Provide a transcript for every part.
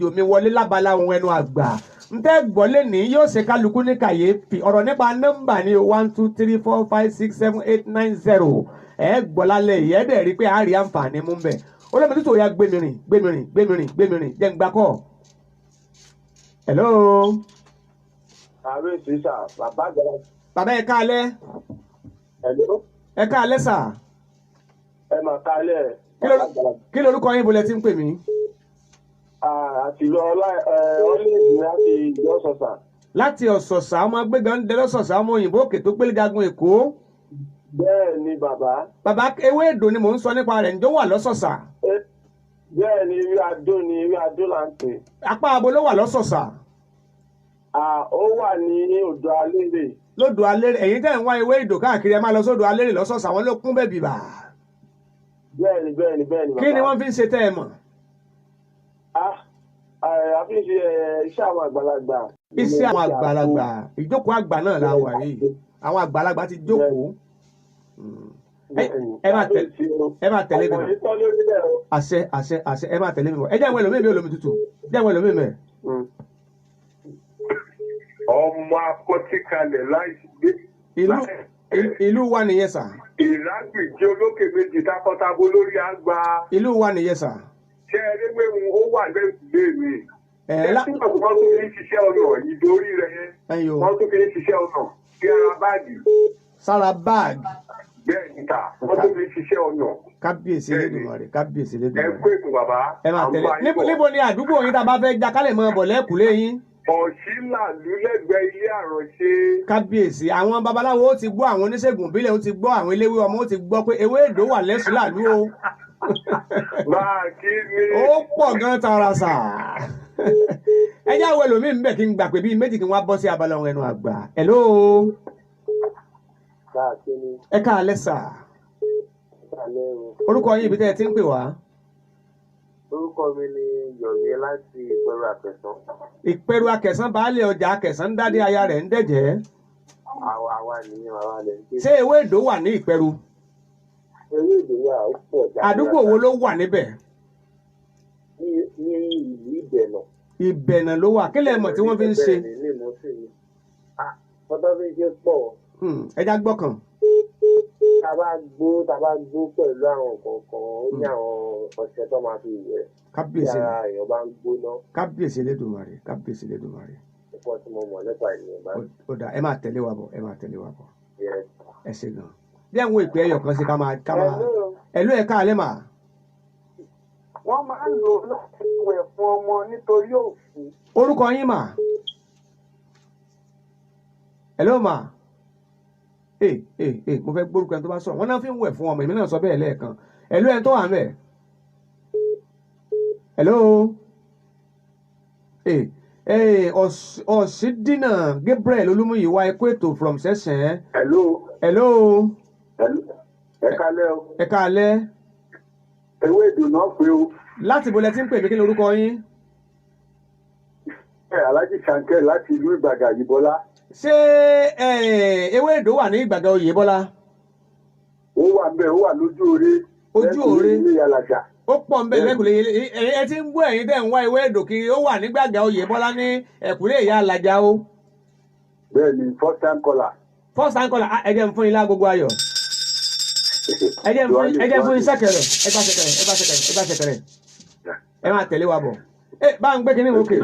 yomi wọlé lábala ohun ẹnu àgbà ntẹ́ gbọ́lé ní yóò ṣe kálukú ní kàyéfì ọ̀rọ̀ nípa nọ́mbà ní 1 2 3 4 5 6 7 8 9 0 gbọ́lálẹ̀ yẹ́ dẹ̀ rí pé a rí àǹfààní mú bẹ̀ olómi tútù ya gbẹmìrìn jẹ́ ń gbà kọ́. hello. ààrẹ ìsísà bàbá àgbàlá. bàbá ẹ káalẹ́. hello. ẹ káalẹ́ sà. ẹ mà káalẹ́. kí lorúkọ yín bolẹ̀ tí ń pè mí. àti ọlẹ́ẹ̀dì láti ọ̀sọ̀sà. láti ọ̀sọ̀sà ọmọ gbẹ́gàn ń dẹ lọ́sọ̀sà ọmọ òyìnbó òkè tó gbélé jagun èkó. bẹ́ẹ̀ ni bàbá. bàbá ewé èdò ni mò ń sọ nípa rẹ̀ ǹjọ́ wà lọ́sọ̀sà. bẹ́ẹ̀ ni ewé adó là ń pè. apá abo ló wà lọ́sọ̀sà. ó wà ní odò alérè. lódò alérè ẹ̀yin tẹ́ ń wá ewé èdò káàkiri ẹ máa lọ sódò alérè lọ́sọ̀sà wọn ló kún bẹ́ẹ̀ bìbà. bẹ́ẹ̀ni bàbá. kí ni wọ́n fi ń ṣe tẹ́ ẹ mọ̀. àfi ṣe iṣẹ́ àwọn àgbàlagbà. iṣẹ́ àwọn àgbàlagbà ìjókòó àgbà náà la wà yìí àwọn àgbàlagbà ti jókòó. ẹ máa tẹ̀lé mi bọ̀ àṣẹ ẹ máa tẹ̀lé mi bọ̀ ẹ jẹ́ àwọn ẹlòmíì bí olómi tútù jẹ́ àwọn ẹlòmíì mẹ́. ọmọ akọtíkalẹ̀ láì gbé. ìlú wa nìyẹn sà. ìrágbìjí olókè méjì takọtabo lórí àgbà. ìlú wa nìyẹn sà. ṣé ẹ rí pé ó wà lẹ́gbẹ̀ẹ́ mi. ẹ tí wọ́n tún fi ń ṣiṣẹ́ ọ̀nà ìdórí rẹ̀ yẹn wọ́n tún fi ń ṣiṣẹ́ ọ̀nà sí ara báàgì. sára báàgì. bẹ́ẹ̀ ni ta wọ́n tún fi ń ṣiṣẹ́ ọ̀nà. kábíyèsí lédùmarè kábíyèsí lédùmarè. ẹ kó ètò bàbá. ẹ máa tẹ̀lé níbo ni àdúgbò yín tá a bá fẹ́ já kálẹ̀ mọ́ bọ̀ lẹ́kùlé yín. ọ̀ṣìlàlú lẹ́gbẹ̀ẹ́ ilé àránṣe. kábíyèsí àwọn babaláwo ó ti gbọ́ àwọn oníṣègùn ìbílẹ̀ ó ti gbọ́ àwọn eléwé ọmọ ó ti gbọ́ pé ewé èdò wà lẹ́sùlàlú o. máa kí ni. ó pọ̀ gan tara sà. ẹ jẹ́ àwọn ẹlòmíì ń bẹ̀ kí n gbà pé bíi méjì kí n wá bọ́ sí abala ohun ẹnu àgbà. hello. ẹ káalẹ́ sà. orúkọ yín ibi tẹ́ ẹ ti ń pè wá. orúkọ mi ni Yọ̀mí láti Ìpẹ̀rù Àkẹ̀sán. Ìpẹ̀rù Àkẹ̀sán baálé ọjà Àkẹ̀sán ń dádé aya rẹ̀ ń dẹ̀jẹ́. àwa nìyẹn àwa lẹ̀ ń gbé. ṣé ewé èdò wà ní Ìpẹ̀rù? ewé èdò wà ó pọ̀ jáde. àdúgbò wo ló wà níbẹ̀? ní ìlú Ìbẹ̀nà. Ìbẹ̀nà ló wà kí lẹ mọ̀ tí wọ́n fi ń ṣe. ọ̀dọ́ fi ń ṣe pọ̀. ẹja gbọ́kàn. tá a bá gbó pẹ̀lú àwọn kọ̀ọ̀kan ó ní àwọn ọṣẹ tó máa fi wẹ̀. kábíyèsí tí ara èèyàn bá ń gbóná. kábíyèsí lédùmarè kábíyèsí lédùmarè. ẹ̀fọ́ tí mo mọ̀ nípa ènìyàn bá. ó dà ẹ máa tẹ̀lé wa bọ̀ ẹ máa tẹ̀lé wa bọ̀. ẹ ṣe gan. bí àwọn ìpè ẹyọ kan sí ká máa ẹlú ẹ káalẹ́ mà. wọ́n máa ń lò láti wẹ̀ fún ọmọ nítorí òfin. orúkọ yín mà. hello mà. mo fẹ́ gbórúkọ ẹni tó bá sọ̀rọ̀ wọ́n náà fi ń wẹ̀ fún ọmọ èmi náà sọ bẹ́ẹ̀ lẹ́ẹ̀kan ẹlú ẹni tó wà ń bẹ̀. hello. Ọ̀ṣídìnà Gabriel Olúmúyìwá ẹkú ètò from Ṣẹ̀ṣẹ̀. hello. ẹ káalẹ́ o. ẹ káalẹ́. ewé ìdùnnà pé o. láti bo lẹ ti ń pè mí kí ni orúkọ yín. Alhaji Shankẹ́ láti ìlú Ìgbàgà Oyèbọ́lá. ṣé ewé èdò wà ní Ìgbàgà Oyèbọ́lá. ó wà bẹ́ẹ̀ ó wà lójú oore. ojú oore ilé Alájà. ó pọ̀ nbẹ̀ lẹ́kùlé ẹ ti ń gbọ́ ẹ̀yin tẹ̀ ń wá ewé èdò kiri ó wà ní Ìgbàgà Oyèbọ́lá ní ẹ̀kúlé ìyá Alájà o. bẹ́ẹ̀ni first time caller. first time caller ẹ jẹ́ n fún yín lágogo ayọ̀. ẹ jẹ́ fún yín sẹ́kẹ̀rẹ̀ ẹ bá sẹ́kẹ̀rẹ̀ ẹ máa tẹ̀lé wa bọ̀ bá ń gbé kinní òkè.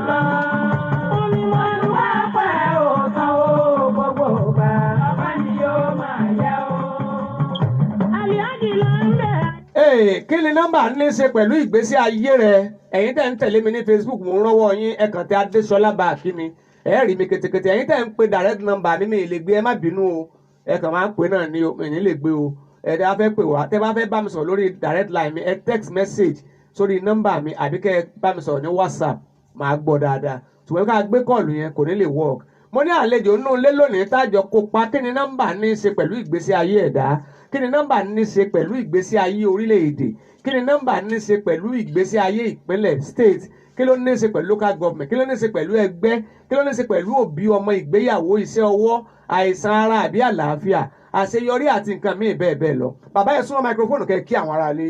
kí ni nọ́mbà ní í ṣe pẹ̀lú ìgbésí ayé rẹ ẹ̀yin tẹ̀ ń tẹ̀lé mi ní Facebook mò ń rọ́wọ́ yín ẹ kàn tẹ Adéṣọlá bá a kí mi ẹ rí mi ketekete ẹ̀yin tẹ̀ ń pe direct number mi lè gbé ẹ má bínú o ẹ kàn máa ń pè náà ní mi lè gbé o ẹ tẹ́ bá fẹ́ pè wá tẹ́ bá fẹ́ bá mi sọ̀rọ̀ lórí direct line mi ẹ text message sórí nọ́mbà mi àbí kẹ́ ẹ bá mi sọ̀rọ̀ ní WhatsApp máa gbọ́ dáadáa ṣùgbọ́n ká gbé kọ́ọ̀lù yẹn kò ní lè work mo ní àlejò nínú ilé lónìí tájọ kópa kí ni nọ́mbà ní í ṣe pẹ̀lú ìgbésí ayé ẹ̀dá kí ni nọ́mbà ní í ṣe pẹ̀lú ìgbésí ayé orílẹ̀-èdè kí ni nọ́mbà ní í ṣe pẹ̀lú ìgbésí ayé ìpínlẹ̀ state kí ló ní í ṣe pẹ̀lú local government kí ló ní í ṣe pẹ̀lú ẹgbẹ́ kí ló ní í ṣe pẹ̀lú òbí ọmọ ìgbéyàwó iṣẹ́ ọwọ́ àìsàn ara àbí àlàáfíà àṣeyọrí àti nǹkan míì bẹ́ẹ̀ bẹ́ẹ̀ lọ bàbá yẹn súnmọ́ microphone kẹ́ kí àwọn ará lé.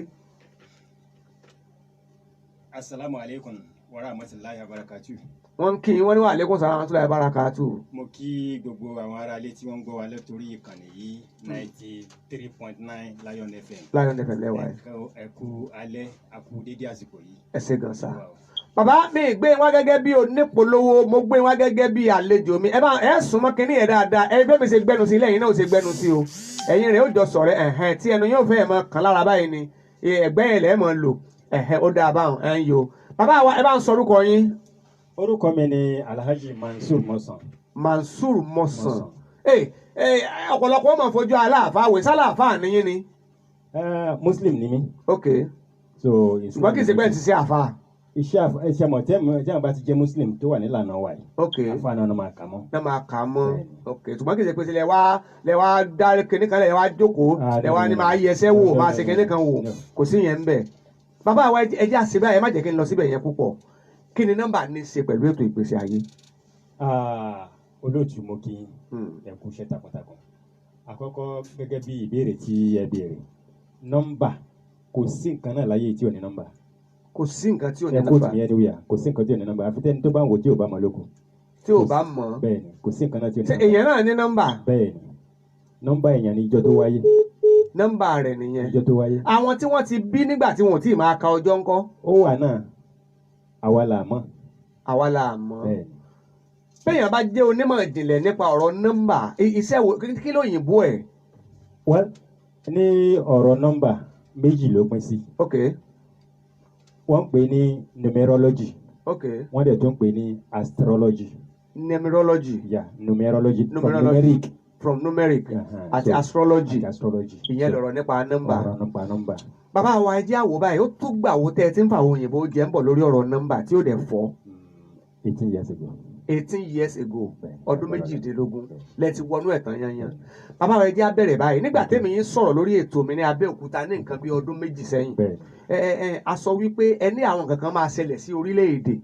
Assalamu alaikum wa rahmatullahi wa barakatuh. Wọ́n kí wọ́n ní wa alaikum salaam wa rahmatullahi wa barakatuh. Mo kí gbogbo àwọn ará ilé tí wọ́n ń gbọ́ wa lórí ìkànnì yìí 93.9 Lion FM. Lion FM lẹ́wà ẹ̀. Ẹ kú alẹ́, a kú dédé àsìkò yìí. Ẹ ṣé gan sa. Bàbá mi gbé wá gẹ́gẹ́ bí onípolówó, mo gbé wá gẹ́gẹ́ bí àlejò mi. Ẹ súnmọ́ kínní yẹn dáadáa. Ẹ bẹ́ẹ̀ mi ṣe gbẹnu sí lẹ́yìn náà ó ṣe gbẹnu sí o. Ẹ̀yin rẹ̀ ó jọ sọ̀rọ̀ ẹ̀hẹ́n tí ẹnu yóò fẹ́ mọ kàn lára báyìí ni. Ẹgbẹ́ yẹn lẹ́ẹ̀ mọ̀ lò. Ó dáa báwọn ẹ̀ ń yo. Bàbá wa ẹ bá ń sọ orúkọ yín. Orúkọ mi ni Alhaji Mansur Mosan. Mansur Mosan. Ọ̀pọ̀lọpọ̀ máa fojú aláàfáà wẹ̀ sálàáfáà níyìn ni. Muslim ni mí. Ok. So ṣùgbọ́n kì í ṣe bẹ́ẹ̀ ti ṣe àfáà. Iṣẹ́ mọ̀ tí àwọn bá ti jẹ́ Muslim tó wà nílànà wa yìí. Ok. Àfáà náà máa kà mọ́. Náà máa kà mọ́. Ok. ṣùgbọ́n kì í ṣe pé lẹ wá dá kinní kan lẹ wá jókòó lẹ wá ní máa yẹsẹ́ wò máa ṣe kinní kan wò kò sí yẹn ń bẹ̀. Bàbá wa ẹ jẹ́ àṣẹ báyìí ẹ má jẹ́ kí n lọ síbẹ̀ yẹn púpọ̀. Kí ni nọ́mbà ní í ṣe pẹ̀lú ètò ìgbésí ayé? Olóòtú mo kí ẹ kú iṣẹ́ takuntakun. Àkọ́kọ́ gẹ́gẹ́ bí ìbéèrè tí ẹ béèrè, nọ́mbà kò sí nǹkan náà láyé tí ò ní nọ́mbà. Kò sí nǹkan tí ò ní nọ́mbà. Ẹ kóòtù mi ẹni wíyà kò sí nǹkan tí ò ní nọ́mbà àfi tẹ́ni tó bá ń wò tí ò bá mọ̀ lóko. Tí ò bá mọ̀. Bẹ́ẹ̀ni kò sí nǹkan náà tí ò ní nọ́mbà. Èèyàn náà ní nọ́mbà. Bẹ́ẹ̀ni nọ́mbà èèyàn ní ìjọ tó wáyé. Nọ́mbà rẹ̀ nìyẹn. Ìjọ tó wáyé. Àwọn tí wọ́n ti bí nígbà tí wọn ò tí ì máa ka ọjọ́ ńkọ́. Ó wà náà àwa là mọ̀. Àwa là mọ̀. Bẹ́ẹ̀yàn bá jẹ́ onímọ̀ ìjìnlẹ̀ nípa ọ̀rọ̀ nọ́mbà iṣẹ́ wo kí lóyìnbó ẹ̀? Wọ́n ní ọ̀rọ̀ nọ́mbà méjì ló pín sí. Ok. Wọ́n ń pè ní numerology. Ok. Wọ́n dẹ̀ tún pè ní astrology. Numerology. Yeah, numerology. Numeric. From numeric àti astrology. Àti astrology. Ìyẹn lọ̀rọ̀ nípa nọ́mbà. Ọ̀rọ̀ nípa nọ́mbà. Bàbá wa ẹ jẹ́ àwò báyìí ó tó gbà wo tẹ́ ẹ ti ń fa àwọn òyìnbó jẹ́ ń bọ̀ lórí ọ̀rọ̀ nọ́mbà tí ó dẹ̀ fọ́. 18 years ago. 18 years ago ọdún méjìdínlógún lẹ ti wọnú ẹ̀tàn yanyan. Bàbá wa ẹ jẹ́ á bẹ̀rẹ̀ báyìí nígbà tẹ́mi yín sọ̀rọ̀ lórí ètò mi ní Abẹ́òkúta ní nǹkan bí ọdún méjì sẹ́yìn. A sọ wípé ẹ ní àwọn nǹkan kan máa ṣẹlẹ̀ sí orílẹ̀-èdè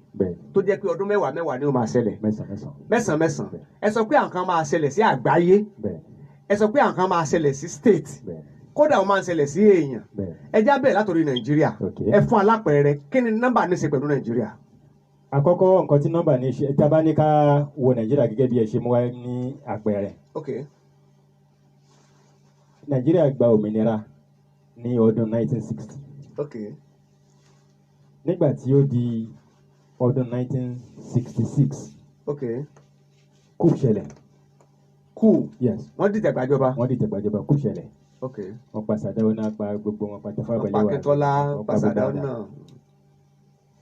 tó jẹ́ pé ọdún mẹ́wàá ni ó máa ṣẹlẹ̀. Mẹ́sàn-án. Ẹ sọ pé àwọn kan máa ṣẹlẹ̀ sí àgbáyé. Ẹ sọ pé àwọn kan máa ṣẹlẹ̀ sí state. Kódà ó máa ń ṣẹlẹ̀ sí èèyàn. Ẹ já bẹ̀rẹ̀ látòrí Nàìjíríà. Ẹ fún alápẹ̀rẹ̀ kí ni nọ́mbà ní í ṣe pẹ̀lú Nàìjíríà? Àkọ́kọ́ nǹkan tí nọ́mbà ní ṣe tí a bá ní ká wo Nàìjíríà gẹ́gẹ́ bí ẹ ṣe mú wá ní àpẹẹrẹ. Ok. Nàìjíríà gba òmìnira ní ọdún 1960. Ok. Nígbà tí ó di ọdún 1966. Ok. Coup ṣẹlẹ̀. Coup. Yes. Wọ́n dìtẹ̀ gbàjọba. Coup ṣẹlẹ̀. Ok. Wọ́n pa Sàdáúnà pa gbogbo wọn pa Tafawa Balewa. Wọ́n pa Akíntọ́lá pa Sàdáúnà.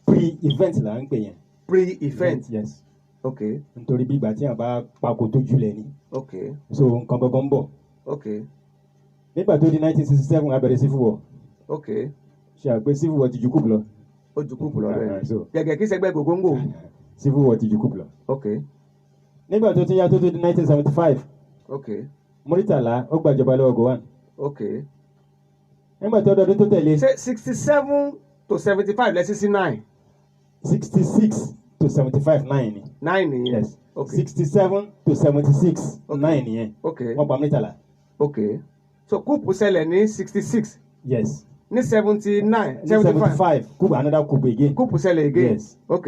Pre-event là ń pè yẹn. Pre-event. Yes. Ok. Nítorí bí ìgbà tí àwọn bá pako tó julẹ̀ ni. Ok. So nǹkan gbọ́ngàn ń bọ̀. Ok. Nígbà tó di 1967 a bẹ̀rẹ̀ civil war. Ok. Ṣé àgbẹ̀ civil war ti ju kúùpù lọ. Ó ju kúùpù lọ rẹ̀. Gẹ́gẹ́ kí sẹ́gbẹ́ gògóńgò. Civil war ti ju kúùpù lọ. Ok. Nígbà tó tún yá tó di 1975. Ok. Murtala ó gbàjọba lọ́wọ́ Gowon. Ok. Nígbà tó dọdún tó tẹ̀lé. Ṣé 67 to 75 lẹ́sí sí 9. 66 to 75 9 ni. 9 ni. Yes. Ok. 67 to 76 9 nìyẹn. Ok. Wọ́n pa Murtala. Ok. So kúùpù ṣẹlẹ̀ ní 66. Yes. Ní 79. 75. Coup another coup again. Kúùpù ṣẹlẹ̀ again. Yes. Ok.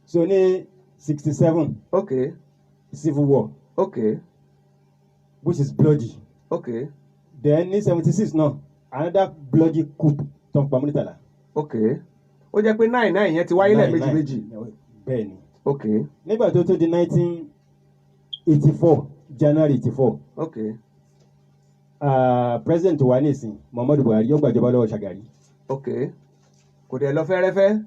So ní 67. Ok. Civil war. Ok. Which is bloody. Ok. Then ní 76 náà another bloody coup tó ń pa Murtala. Ok. Ó jẹ́ pé 9 yẹn ti wáyé lẹ́ẹ̀mejì méjì. Bẹ́ẹ̀ni. Ok. Nígbà tó di 1984 January 84. Ok. President wa nísìn Muhammadu Buhari ó gbàjọba lọ́wọ́ Shagari. Ok. Kò dẹ̀ lọ fẹ́rẹ́fẹ́.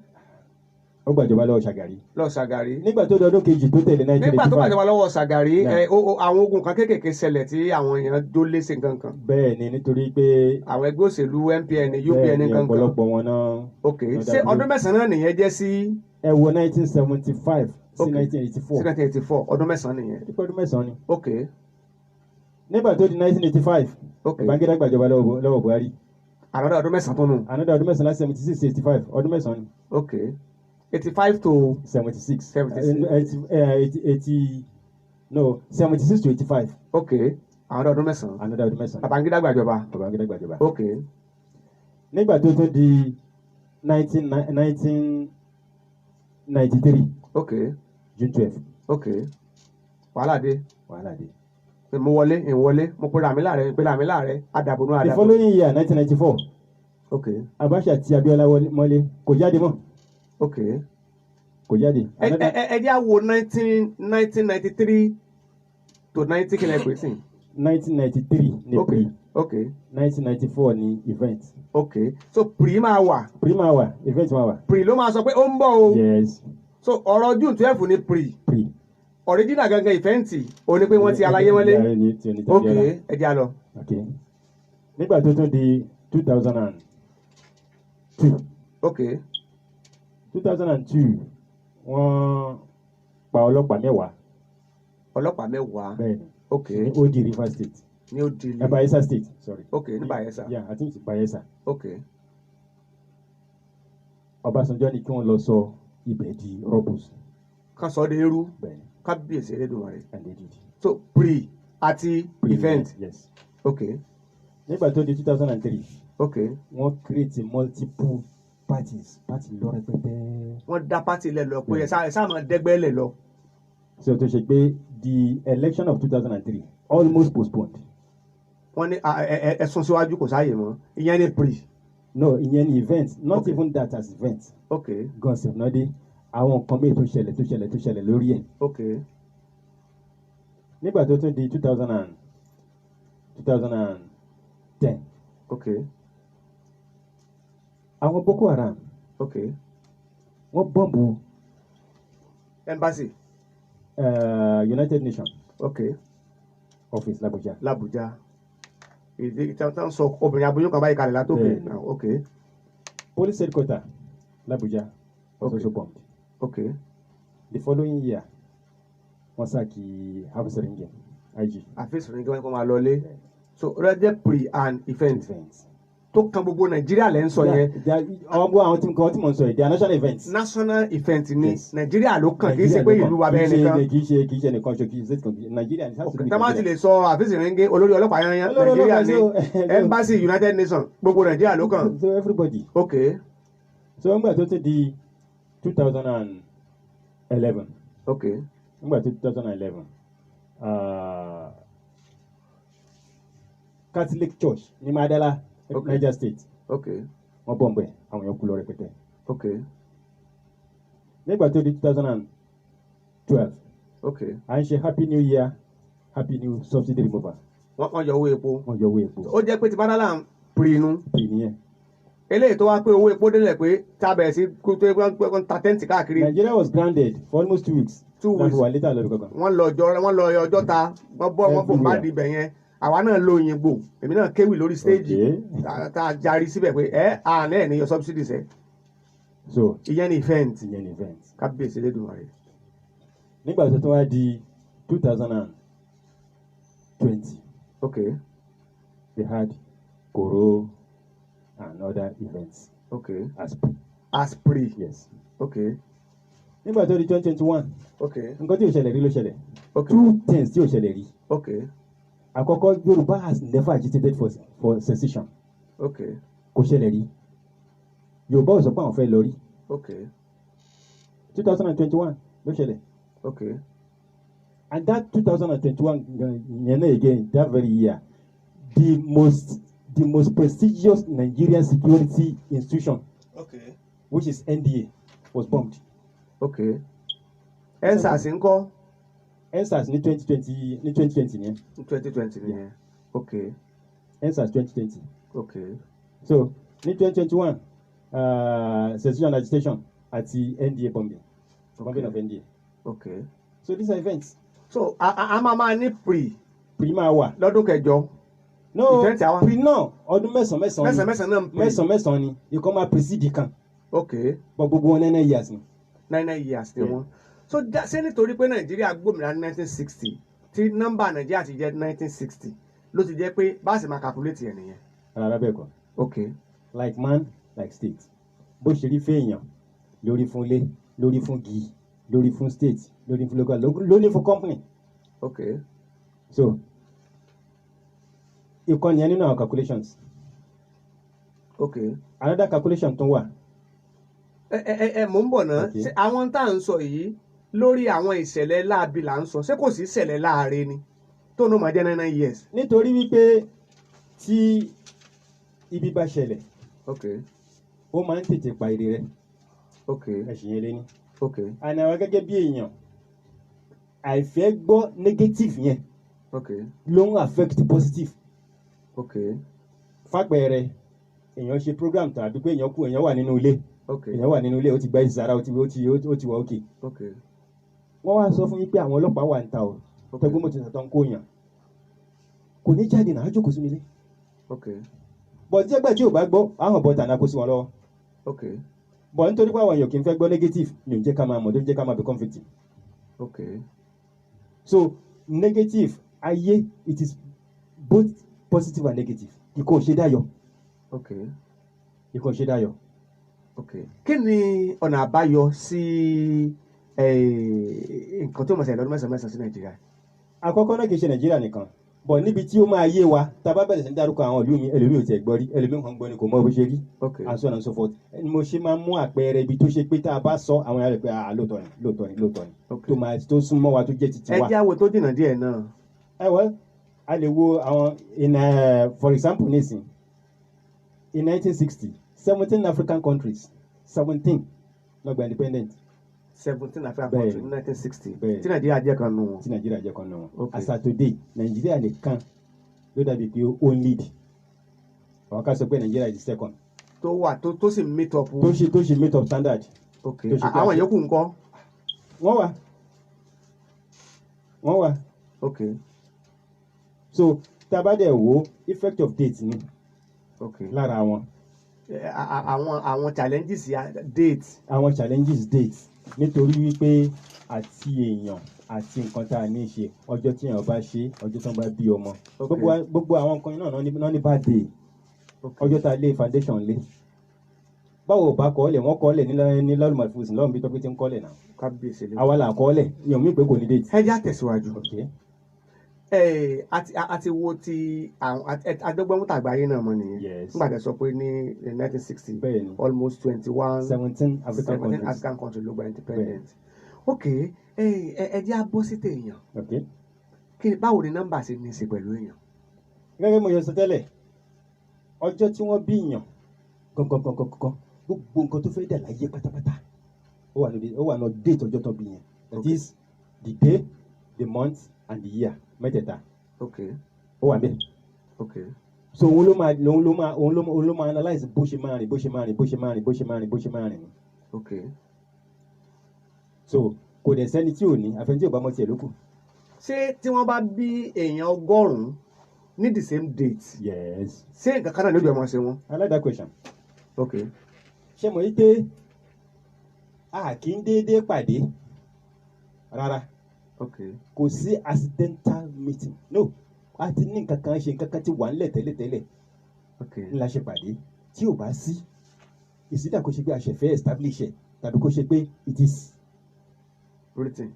Ó gbàjọba lọ́wọ́ Shagari. Lọ Shagari. Nígbà tó dọdún kejì tó tẹ̀lé 1985. Nígbà tó gbàjọba lọ́wọ́ Shagari àwọn ogun kan kéékèèké ṣẹlẹ̀ tí àwọn èèyàn jó léṣe kankan. Bẹ́ẹ̀ni nítorí pé àwọn ẹgbẹ́ òṣèlú MPN UPN kankan. Ọ̀pọ̀lọpọ̀ wọn náà. Ok. Ṣé ọdún mẹ́sàn-án nìyẹn jẹ́ sí. Ẹ wo 1975 sí 1984. Sí 1984 ọdún mẹ́sàn-án nìyẹn. Ọdún mẹ́sàn-án ni. Ok. Nígbà tó di 1985. Ok. Babangida gbàjọba lọ́wọ́ Buhari. Another ọdún mẹ́sàn-án tó nù. Another ọdún mẹ́sàn-án láti 76 sí 85 ọdún mẹ́sàn-án ni. Ok. 85 to 76. 76. 76 to 85. Ok. Another ọdún mẹ́sàn-án. Another ọdún mẹ́sàn-án. Babangida gbàjọba. Babangida gbàjọba. Ok. Nígbà tó di 1993 Okay. June 12. Okay. Wàhálà dé. Wàhálà dé. Mo wọlé, mo pera mi láàrẹ, àdàbònú The àdàbò. following year 1994. Okay. Abacha ti Abiola mọ́lé kò jáde mọ́. Okay. Kò jáde. Ẹ jẹ́ àwo 1993 to 90 kìlẹ̀ pé sí. 1993 ni pre. Okay. 1994 ni event. Okay. So pre máa wà. Pre máa wà, event máa wà. Pre ló máa sọ pé ó ń bọ̀ o. Yes. So ọ̀rọ̀ June 12 ni pre. Pre. Original gangan ìfẹ́ǹtì o ní pé wọ́n ti aláyé wọlé. Okay, ẹ jẹ́ a lọ. Okay. Nígbà tó tún di 2002. Okay. 2002 wọ́n pa ọlọ́pàá mẹ́wàá. Ọlọ́pàá mẹ́wàá. Bẹ́ẹ̀ni. Okay. Ní Odi River State. Ní Odi. Bayelsa State, sorry. Okay, ní Bayelsa. Yeah, I think it's Bayelsa. Okay. Ọbásanjọ́ ní kí wọ́n lọ sọ ibẹ̀ di rubbles. Kan sọ de eru. Bẹ́ẹ̀ni. Kábíyèsí Elédùmarè. And they did. So pre àti event. Yes. Okay. Nígbà tó di 2003. Okay. Wọ́n create multiple parties. Party lọ rẹpẹtẹ. Wọ́n dá party lẹ̀ lọ pé ẹ sáà máa dẹ́gbẹ́ lẹ̀ lọ. So tó ṣe pé the election of 2003 almost postponed. Wọ́n ní ẹ̀sùn síwájú kò sáàyè mọ́. Ìyẹn ni pre. No, ìyẹn ni event. Not even that as event. Okay. Gọ̀nsẹ̀ náà dé. Àwọn nǹkan mìíràn tó ṣẹlẹ̀ lórí ẹ̀. Okay. Nígbà tó tún di 2010. Okay. Àwọn Boko Haram. Okay. Wọ́n bọ́ǹbù. Embassy. United Nations. Okay. Office l'Abuja. L'Abuja. Ìtàn sọ obìnrin aboyún kan báyìí kalẹ̀ látòkè. Okay. Police headquarters l'Abuja was also bombed. Okay. The following year, wọ́n sàkí Hafiz Ringem, IG. Hafiz Ringem kò máa lọlé. So rẹ́jẹ̀ pre and event. Tó kan gbogbo Nàìjíríà lẹ́ ń sọ yẹn. Àwọn tí mo ń sọ yìí, they are national events. National event ni Nàìjíríà ló kàn kì í ṣe pé ìlú wa bẹ́ẹ̀ nìkan. Kì í ṣe nìkan ṣe kì í ṣe Nàìjíríà ní South Africa. Tọ́mọ̀ ti lè sọ Hafiz Ringem olórí ọlọ́pàá yanyan Nàìjíríà ní Embassy United Nations gbogbo Nàìjíríà ló kàn. So everybody. Okay. So nígbà tó ti di 2011. Okay. Nígbà tó 2011. Catholic Church ní Madala. Okay. Niger State. Okay. Wọ́n bọ̀m̀bẹ̀ àwọn èèyàn kú lọ rẹpẹtẹ. Okay. Nígbà tó di 2012. Okay. À ń ṣe happy new year, happy new subsidy removal. Wọ́n yọ owó epo. Wọ́n yọ owó epo. Ó jẹ́ pé ti Madala ń pre inú. Pre nìyẹn. Eléyìí tó wá pé owó epo délẹ̀ pé tábẹ̀ sí kó tó ta tẹ́ǹtì káàkiri. Nigeria was grounded for almost 2 weeks. 2 weeks. Wọ́n later lọ bí kankan. Wọ́n lọ ọjọ́ ta wọ́n bò bá di ibẹ̀ yẹn. Àwa náà lo Òyìnbó èmi náà kéwì lórí stage tá a jarí síbẹ̀ pé àná ẹ̀ ní yọ subsidies ẹ̀. So ìyẹn ni event. Ìyẹn ni event. Kábíyèsí Elédùmarè. Nígbà tó wá di 2020. Okay. They had Koro and other events. Okay. As pre. Yes. Okay. Nígbà tó di 2021. Okay. Nǹkan tí ò ṣẹlẹ̀ rí ló ṣẹlẹ̀. Okay. 2 things tí ò ṣẹlẹ̀ rí. Okay. Àkọ́kọ́, Yorùbá has never agitated for secession. Okay. Kò ṣẹlẹ̀ rí. Yorùbá ò sọ pé àwọn fẹ́ lọ rí. Okay. 2021 ló ṣẹlẹ̀. Okay. And that 2021 again, that very year, the most prestigious Nigerian security institution, okay, which is NDA, was bombed. Okay. EndSARS ńkọ́? EndSARS ní 2020 nìyẹn. 2020 nìyẹn. Okay. EndSARS 2020. Okay. So ní 2021, secession agitation àti NDA bombing. Bombing of NDA. Okay. So these are events. So a máa ní pre máa wà lọ́dún kẹjọ. No, pre náà ọdún mẹ́sàn-án ni ikọ̀ máa precede kan. Okay. But gbogbo wọn 9 years ni. 9 years ni wọn. So ṣé nítorí pé Nàìjíríà gbòmìnira ní 1960 tí nọ́mbà Nàìjíríà ti jẹ́ 1960 ló ti jẹ́ pé bá a sì máa calculate ẹ̀ nìyẹn. Rárá bẹ́ẹ̀ kọ́. Okay. Like man, like state. Bó ṣe rí fèèyàn lórí fún ilé, lórí fún gi, lórí fún state, lórí fún local, lórí fún company. Okay. So ìkànnì yẹn nínú our calculations. Okay. Another calculation tó wà mò ń bọ̀ náà àwọn tá à ń sọ yìí lórí àwọn ìṣẹ̀lẹ̀ láabi là ń sọ ṣé kò sí ìṣẹ̀lẹ̀ láàrin ni tó ní ó máa jẹ́ 99 years. nítorí wípé tí ibi bá ṣẹlẹ̀ ó máa ń tètè pa ire rẹ̀ ẹ̀sìn yẹn lé ní. àná àwọn gẹ́gẹ́ bí èèyàn àìfẹ́ gbọ́ negative yẹn ló ń affect positive. fàpẹẹrẹ èèyàn ṣe program tàbí pé èèyàn wà nínú ilé èèyàn wà nínú ilé ó ti gba ìsara ó ti wà òkè. wọ́n wá sọ fún yín pé àwọn ọlọ́pàá wà ń ta ọ̀ tẹ́gbọ́n mo ti sàtọ́ ń kó yàn kò ní jáde náà á jókòó sínú ilé. bọ̀ tí ẹgbẹ́ tí ò bá gbọ́ àwọn bọ̀ tànà kó sí wọn lọ́wọ́. bọ̀ nítorí pé àwọn èèyàn kì í fẹ́ gbọ́ negative ni ò ń jẹ́ ká máa mọ̀ tó ń jẹ́ ká máa become victim. so negative ayé it is both positive and negative ìkó ṣe dáyọ̀. ìkó ṣe dáyọ̀. kí ni ọ̀nà àbáyọ sí nǹkan tó mọ̀ sí ẹ̀lọ́dún mẹ́sàn-án sí nàìjíríà? àkọ́kọ́ náà kì í ṣe nàìjíríà nìkan bọ̀ níbi tí ó máa yé wa tá a bá bẹ̀rẹ̀ sí ní dárúkọ àwọn ìlú mi ẹlòmíì ò tiẹ̀ gbọ́ rí ẹlòmíì kan gbọ́ ni kò mọ bó ṣe rí and so on and so forth. mo ṣe máa mú àpẹẹrẹ ibi tó ṣe pé tá a bá sọ àwọn èèyàn rẹ̀ pé lóòótọ́ ni tó súnmọ́ wa tó jẹ́ titi wa. ẹ jẹ́ àwò tó dìnnà díẹ̀ náà. a lè wo àwọn for example nísìn in 1960 17 African countries 17 ló gba independent. 17 African countries in 1960 tí nàìjíríà jẹ́ kan nù wọn. tí nàìjíríà jẹ́ kan nù wọn. as at today nàìjíríà nìkan ló dàbí pé ó ń lead àwọn ká sọ pé nàìjíríà is second. tó wà tó sì meet up. tó ṣe meet up standard. àwọn yòókù ńkọ́. wọ́n wà. so tá a bá dẹ̀ wo effect of date ni lára wọn. àwọn challenges date. àwọn challenges date nítorí wípé àti èèyàn àti nǹkan tá a ní í ṣe ọjọ́ tí èèyàn bá ṣe ọjọ́ tí wọ́n bá bí ọmọ gbogbo àwọn nǹkan náà ní bá dé ọjọ́ tá a lé foundation lé báwo bá kọ́ ọ́lẹ̀ wọ́n kọ́ ọ́lẹ̀ ní lọ́rùn màfúùsì lọ́rùn bí tọ́pẹ́ tí ń kọ́ ọ́lẹ̀ náà àwa là kọ́ ọ́lẹ̀ ní òun ìpè kò ní déètì. ẹ já tẹ̀síwájú àti wo ti adọ́gbọ́mútà àgbáyé náà mọ̀ nìyẹn nígbà tí a sọ pé ní 1960 almost 17 African countries ló gba independent. ẹ jẹ́ abọ́ sí tèèyàn báwo ni nọ́mbà ṣe ní í ṣe pẹ̀lú èèyàn. gẹ́gẹ́ mo yọ sọ tẹ́lẹ̀ ọjọ́ tí wọ́n bí èèyàn gangan gbogbo nǹkan tó fẹ́ dà láyé pátápátá ó wà ní date ọjọ́ tó bí yẹn that is the day the month and the year mẹ́tẹ̀ẹ̀ta ó wà bẹ́ẹ̀. so òun ló máa analyse bó ṣe máa rìn. so kò dẹ̀ sẹ́ni tí ò ní àfẹn tí ò bá mọ̀ tiẹ̀ ló kù. ṣé tí wọ́n bá bí èèyàn 100 ní the same date. yes. ṣé nǹkan kan náà lójú ọmọ ṣe wọn. I like that question. ṣé mo yí pé a kì í déédéé pàdé rárá. kò sí accidental meeting no a ti ní nǹkan kan ṣe nǹkan kan ti wà nílẹ̀ tẹ́lẹ̀tẹ́lẹ̀ ńlá ṣe pàdé tí ò bá sí ìsídà kò ṣe pé àṣẹfẹ́ establish ẹ̀ tàbí kò ṣe pé it is written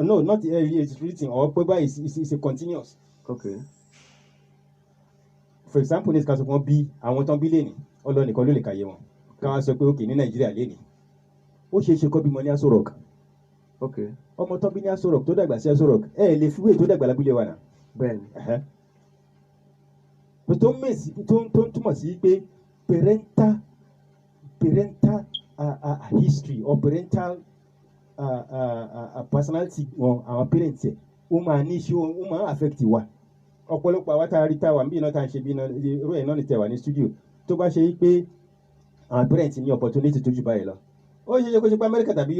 no not it is written or pé báyìí is a continuous. for example ní ìsìkàsọ̀ kan bí àwọn tán bí lẹ́nìí ọlọ́nìkan ló lè kàyé wọn káwọn sọ pé òkè ní nàìjíríà lẹ́nìí ó ṣeé ṣe kọ́ bímọ ní Aso Rock. ọmọ tó bí ní Aso Rock tó dàgbà sí Aso Rock lè fi wéè tó dàgbà lábúlé wa náà. bẹ́ẹ̀ni. tó ń túmọ̀ sí pé parental history or parental personality wọn àwọn parents ẹ̀ ó máa ní ṣe ó máa affect wa. ọ̀pọ̀lọpọ̀ àwa tá a rí táwa bí iná tá a ṣe bí iná irú ẹ̀ náà ní tẹ̀wá ní studio tó bá ṣe pé àwọn parents ní opportunity tó jù báyìí lọ. ó ṣe kó ṣe pé Amẹ́ríkà tàbí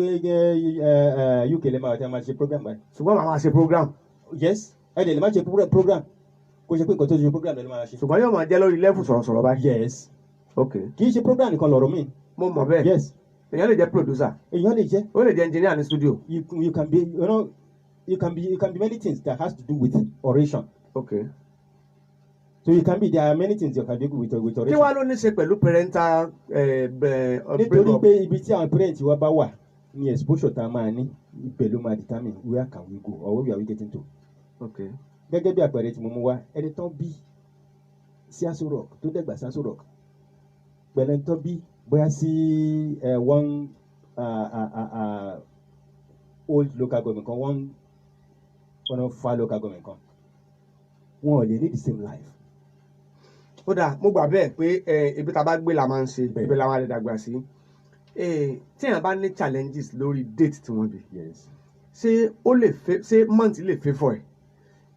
UK lè máa ṣe program báyìí. ṣùgbọ́n màá máa ṣe program. yes ẹ dẹ̀ lè máa ṣe program kó ṣe pé nǹkan tó ṣe program lè máa ṣe. ṣùgbọ́n yóò máa jẹ́ lórí level sọ̀rọ̀sọ̀rọ̀ báyìí. yes kì í ṣe program nìkan lọ̀rọ̀ mi. mo mọ̀ bẹ́ẹ̀. yes èèyàn lè jẹ́ producer. èèyàn lè jẹ́. ó lè jẹ́ engineer ní studio. you can be you can be many things that has to do with oration. So you can be there are many things you can do with oration. kí wàá ló ní ṣe pẹ̀lú parental nítorí pé ibi tí àwọn parents wa bá wà ní exposure tá a máa ní ibẹ̀ ló máa determine where can we go or where are we getting to. gẹ́gẹ́ bí àpẹẹrẹ tí mo mú wá ẹni tán bí sí Aso Rock tó dẹ̀gbà sí Aso Rock pẹ̀lú ẹni tán bí bóyá sí one old local government kan one far local government kan wọn ò lè ní the same life. Ó dáa mo gbà bẹ́ẹ̀ pé ibi tá a bá gbé la máa ń ṣe ibi la máa lè dàgbà sí. Tí èèyàn bá ní challenges lórí date tí wọ́n bí ṣé ó lè fẹ́ ṣé month lè fẹ́ fọ́ ẹ̀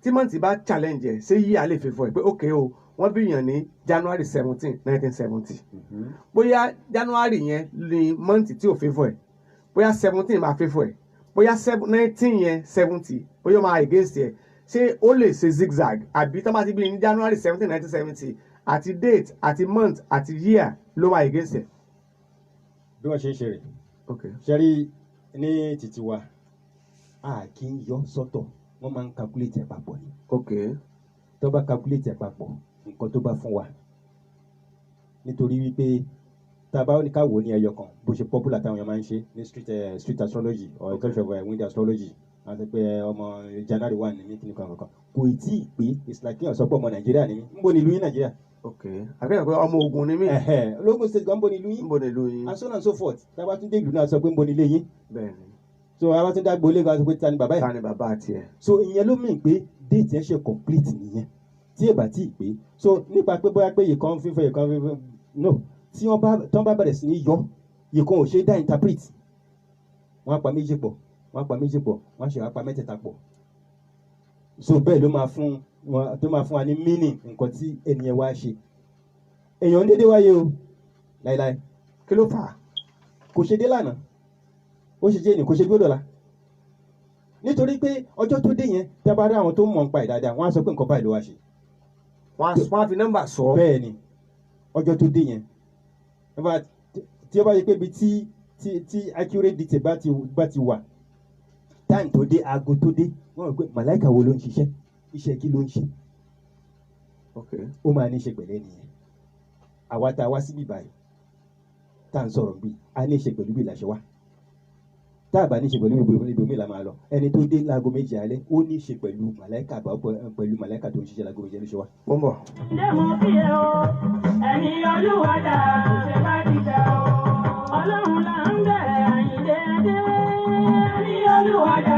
tí month bá challenge ẹ̀ ṣé year lè fẹ́ fọ́ ẹ̀ pé ok o wọ́n bí yàn ní January 17, 1970 bóyá January yẹn ni month tí ò fẹ́ fọ́ ẹ̀ bóyá 17 máa fẹ́ fọ́ ẹ̀ bóyá 19 yẹn 70 bóyá ó máa against ẹ̀ ṣé ó lè ṣe zigzag àbí tó bá ti bí ní January 17, 1970 àti date àti month àti year ló máa against ẹ̀. Bí wọ́n ṣe ń ṣe rẹ̀ ṣe rí ní títí wa a kì í yọ sọ́tọ̀ wọ́n máa ń calculate ẹ̀ papọ̀ ni. Tó bá calculate ẹ̀ papọ̀ nǹkan tó bá fún wa nítorí wípé tá a bá ní ká wò ní ẹyọ kan bó ṣe popular táwọn èèyàn máa ń ṣe ní street astrology or in terms of wind astrology àti pé ọmọ January 1 ní mí kí ni kankan kò tí ì pé it's like kíyàn sọ pé ọmọ Nàìjíríà ni mí ń bọ̀ nílùú yín Nàìjíríà. Àbẹ́yẹ̀ pé ọmọ Ògùn ni mí. Ológun state gan ń bọ̀ nílùú yín. Ń bọ̀ nílùú yín. And so on and so forth tá a bá tún dé ìlú náà sọ pé ń bọ̀ nílé yín. Bẹ́ẹ̀ni. So a bá tún dágbó lé gan sọ pé ta ni bàbá yìí. Ta ni bàbá tiẹ̀. So ìyẹn ló mìn pé date yẹn ṣe complete nìyẹn tí ẹ bá tí ì pé so nípa pé bóyá pé ìkan fífẹ́ ìkan fífẹ́ no tí wọ́n bá bẹ̀rẹ̀ sí ní yọ ìkan ò ṣe dá interpret wọ́n á pa méjì pọ̀ wọ́n á ṣe wá pa mẹ́tẹ̀ẹ̀ta pọ̀ so bẹ́ẹ̀ ló máa fún wa ní meaning nǹkan tí ẹnìyẹn wá ṣe èèyàn ń dédé wáyé o láíláí kí ló fà á kò ṣe dé lánàá ó ṣe jẹ́ ní kò ṣe gbọ́dọ̀ la nítorí pé ọjọ́ tó dé yẹn tí a bá rí àwọn tó mọ̀ nípa ìdáadáa wọ́n á sọ pé nǹkan báyìí ló wá ṣe. Wọ́n á fi nọ́mbà sọ. Bẹ́ẹ̀ ni ọjọ́ tó dé yẹn tí ó bá yẹ pé ibi tí accurate detail bá ti wà time tó dé aago tó dé wọ́n rò pé màláìka wo ló ń ṣiṣẹ́ iṣẹ́ kí ló ń ṣe. Ó máa ní í ṣe pẹ̀lẹ́ nìyẹn àwa tá a wá síbí báyìí tá à ń sọ̀rọ̀ bí a ní í ṣe pẹ̀lú bí ìlàṣẹ wá tá a bá ní í ṣe pẹ̀lú ibòmí la máa lọ ẹni tó dé láago méjì alẹ́ ó ní í ṣe pẹ̀lú màláìka pẹ̀lú màláìka tó ń ṣiṣẹ́ láago méjì ló ṣe wá. Wọ́n bọ̀. Ṣé mo fi ẹ o ẹni olúwadà ṣe bá ti tẹ o ọlọ́run là ń bẹ̀rẹ̀ àyíndé dé ẹni olúwadà.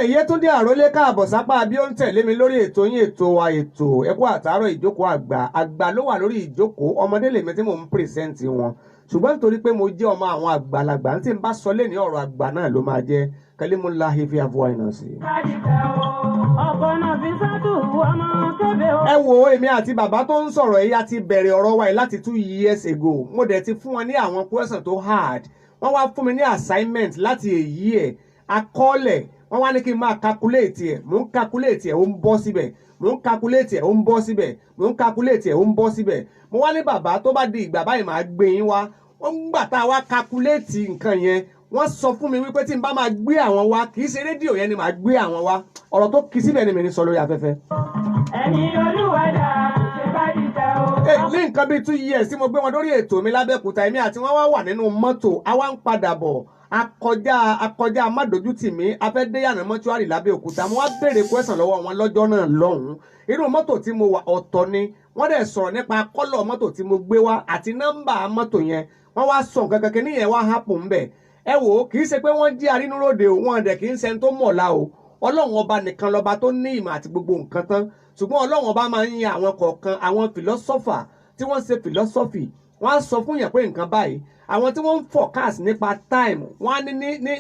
Yétúndé Àrólé káàbọ̀ sápá bí ó ń tẹ̀lé mi lórí ètò yín ètò wa ètò ẹ̀kú àtàárọ̀ ìjókòó àgbà ló wà lórí ìjókòó ọmọdé lèmi tí mò ń pírẹsẹ̀ǹtì wọn ṣùgbọ́n nítorí pé mo jẹ́ ọmọ àwọn àgbàlagbà tí n bá sọ lé ní ọ̀rọ̀ àgbà náà ló máa jẹ́ kalimullahi fi afwahina sí. Ẹ wo èmi àti bàbá tó ń sọ̀rọ̀ yìí a ti bẹ̀rẹ̀ ọ̀rọ̀ wa yìí láti 2 years ago mo dẹ̀ ti fún wọn ní àwọn question tó hard wọ́n wá fún mi ní assignment láti èyí ẹ̀ akọ́lẹ̀ wọ́n wá ní kí n máa calculate ẹ̀ mò ń calculate ẹ̀ ó ń bọ́ síbẹ̀ mò ń calculate ẹ̀ ó ń bọ́ síbẹ̀ mò ń calculate ẹ̀ ó ń bọ́ síbẹ̀ mo wá ní bàbá tó bá di ìgbà báyìí máa gbé yín wá wọ́n ń gbà tá a wá calculate nǹkan yẹn wọ́n sọ fún mi wípé tí n bá máa gbé àwọn wá kì í ṣe rédíò yẹn ni màá gbé àwọn wá ọ̀rọ̀ tó kì í síbẹ̀ ni mi ní sọ lórí afẹ́fẹ́. ẹni olúwadà ṣe bá ti tẹ o. Ní nǹkan bíi 2 years tí mo gbé wọn lórí ètò mi lábẹ́òkúta èmi àti wọ́n wá wà nínú mọ́tò a wá ń padà bọ̀ akọjá amádójútì mi afẹ́déyànà mọ́túárì lábẹ́òkúta mo wá béèrè question lọ́wọ́ wọn lọ́jọ́ náà lọ́hùn-ún inú mọ́tò tí mo wà ọ̀tọ̀ ni wọ́n dẹ̀ sọ̀rọ̀ nípa kọ́lọ̀ mọ́tò tí mo gbé wá àti nọ́mbà mọ́tò yẹn wọ́n wá sọ nǹkan kankan níyẹn wá hápù ń bẹ̀ ẹ wò ó kì í ṣe pé wọ́n jí arínúróde o wọ́n dẹ̀ kì í ṣe ẹni tó mọ̀ọ́lá o ọlọ́run ọba nìkan lọ́ba tó ní ìmọ̀ àti gbogbo nǹkan tán ṣùgbọ́n ọlọ́run ọba máa ń yan àwọn kọ̀ọ̀kan àwọn philosopher tí wọ́n ṣe philosophy wọ́n á sọ fún yẹn pé nǹkan báyìí àwọn tí wọ́n ń forecast nípa time wọ́n á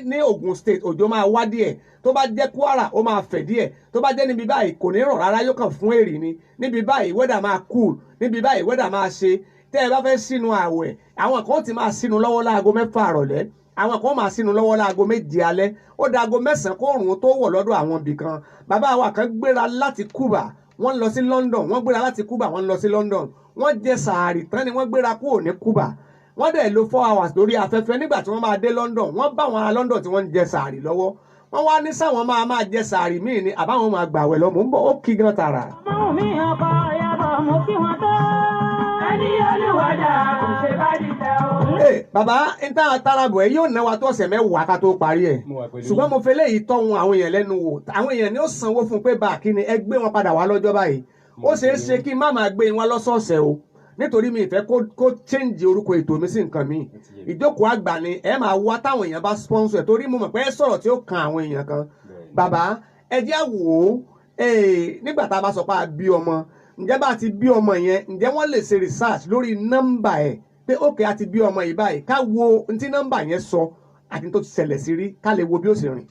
ní Ogun State òjò máa wá díẹ̀ tó bá jẹ́ Kwara ó máa fẹ̀ díẹ̀ tó bá jẹ́ níbi báyìí kò ní rọ̀ rárá yóò kàn fún èrì ni níbi báyìí weather máa cool níbi báyìí weather máa ṣe tẹ́ ẹ bá fẹ́ sínú àwẹ̀ àwọn kan ti máa sínú lọ́wọ́ láago 6 àrọ̀lẹ́ àwọn kan máa sínú lọ́wọ́ láago 7 alẹ́ ó da aago 9 kó òrùn tó wọ̀ lọ́dọ̀ àwọn ibì kan bàbá wa kan gbéra láti Cuba wọ́n lọ sí London wọ́n gbéra láti Cuba wọ́n lọ sí London wọ́n jẹ sàárì tán ni wọ́n gbéra kúrò ní Cuba wọ́n dẹ̀ lo 4 hours lórí afẹ́fẹ́ nígbà tí wọ́n máa dé London wọ́n bá àwọn ará London tí wọ́n ń jẹ sàárì lọ́wọ́ wọ́n wá ní sáwọn máa jẹ sàárì míì ni àbáwọn máa gbàwẹ̀ lọ mò ń bọ̀ ó kí gan tààrà. ọmọ mi ọkọ yàbọ̀ mo kí wọn tó ẹni olúwadà ṣe bá ti tẹ o. Bàbá níta àtàràbọ̀ ẹ yóò ná wa tó ọ̀sẹ̀ mẹ́wàá ká tó parí ẹ̀ ṣùgbọ́n mo fẹ́ léyìí tọ́hun àwọn èèyàn lẹ́nu wò àwọn èèyàn ni ó sanwó fún pé bá kí ni ẹ gbé wọn padà wá lọ́jọ́ báyìí ó ṣeé ṣe kí má máa gbé wọn lọ́sọ̀ọ̀sẹ̀ o nítorí mi ìfẹ́ kó change orúkọ ètò mi sí nǹkan mi ìjókòó àgbà ni ẹ máa wá táwọn èèyàn bá sponsor ẹ̀ torí mo mọ̀ pé ẹ sọ̀rọ̀ tí ó kan àwọn èèyàn kan bàbá ẹ jẹ́ wò ó nígbà tá a bá sọ pé a bí ọmọ ǹjẹ́ bá a ti bí ọmọ yẹn ǹjẹ́ wọ́n lè ṣe research lórí nọ́mbà ẹ̀ pé ókè a ti bí ọmọ yìí báyìí ká wo ohun tí nọ́mbà yẹn sọ àti tó ti ṣẹlẹ̀ sí rí ká lè wo bí ó sì rìn.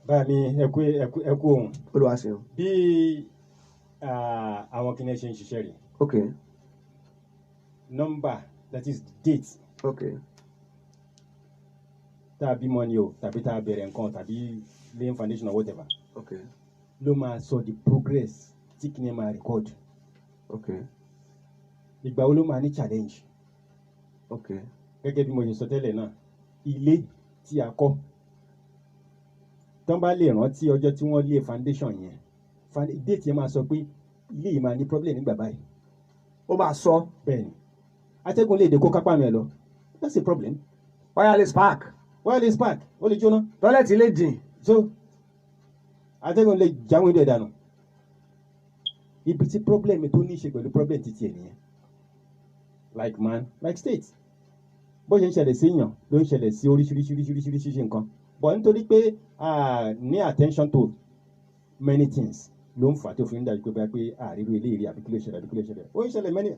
báà mi ẹ kú ohun. Olúwa ṣeun. bí àwọn kìnìún ṣe ń ṣiṣẹ́ rẹ̀. ok. number that is date. ok. tá a bímọ ni o tàbí tá a bẹ̀rẹ̀ nǹkan tàbí laying foundation or whatever. ok. ló máa sọ the progress tí kìnìún máa record. ok. ìgbà wo ló máa ní challenge. ok. gẹ́gẹ́ bí mo ṣe sọ tẹ́lẹ̀ náà ilé tí a kọ́ tán bá lè rántí ọjọ́ tí wọ́n lé foundation yẹn date yẹn máa sọ pé ilé yìí máa ní problem nígbà báyìí. ó máa sọ. bẹ́ẹ̀ni atẹ́gùn lè dé kó kápá mi ẹ lọ that's a problem. wireless park. wireless park ó lè jóná. tọ́lẹ̀tì lè jìn. so atẹ́gùn lè jáwé dẹ̀ dànù. ibi tí problem tó ní í ṣe pẹ̀lú problem ti tiẹ̀ nìyẹn like man like state bó ṣe ń ṣẹlẹ̀ sí èèyàn ló ń ṣẹlẹ̀ sí oríṣiríṣi nǹkan but nítorí pé ní attention to many things ló ń fà tó fi ń dájú pé pé àríwú ilé ìrì àbí kí ló ṣẹlẹ̀ ó ń ṣẹlẹ̀ many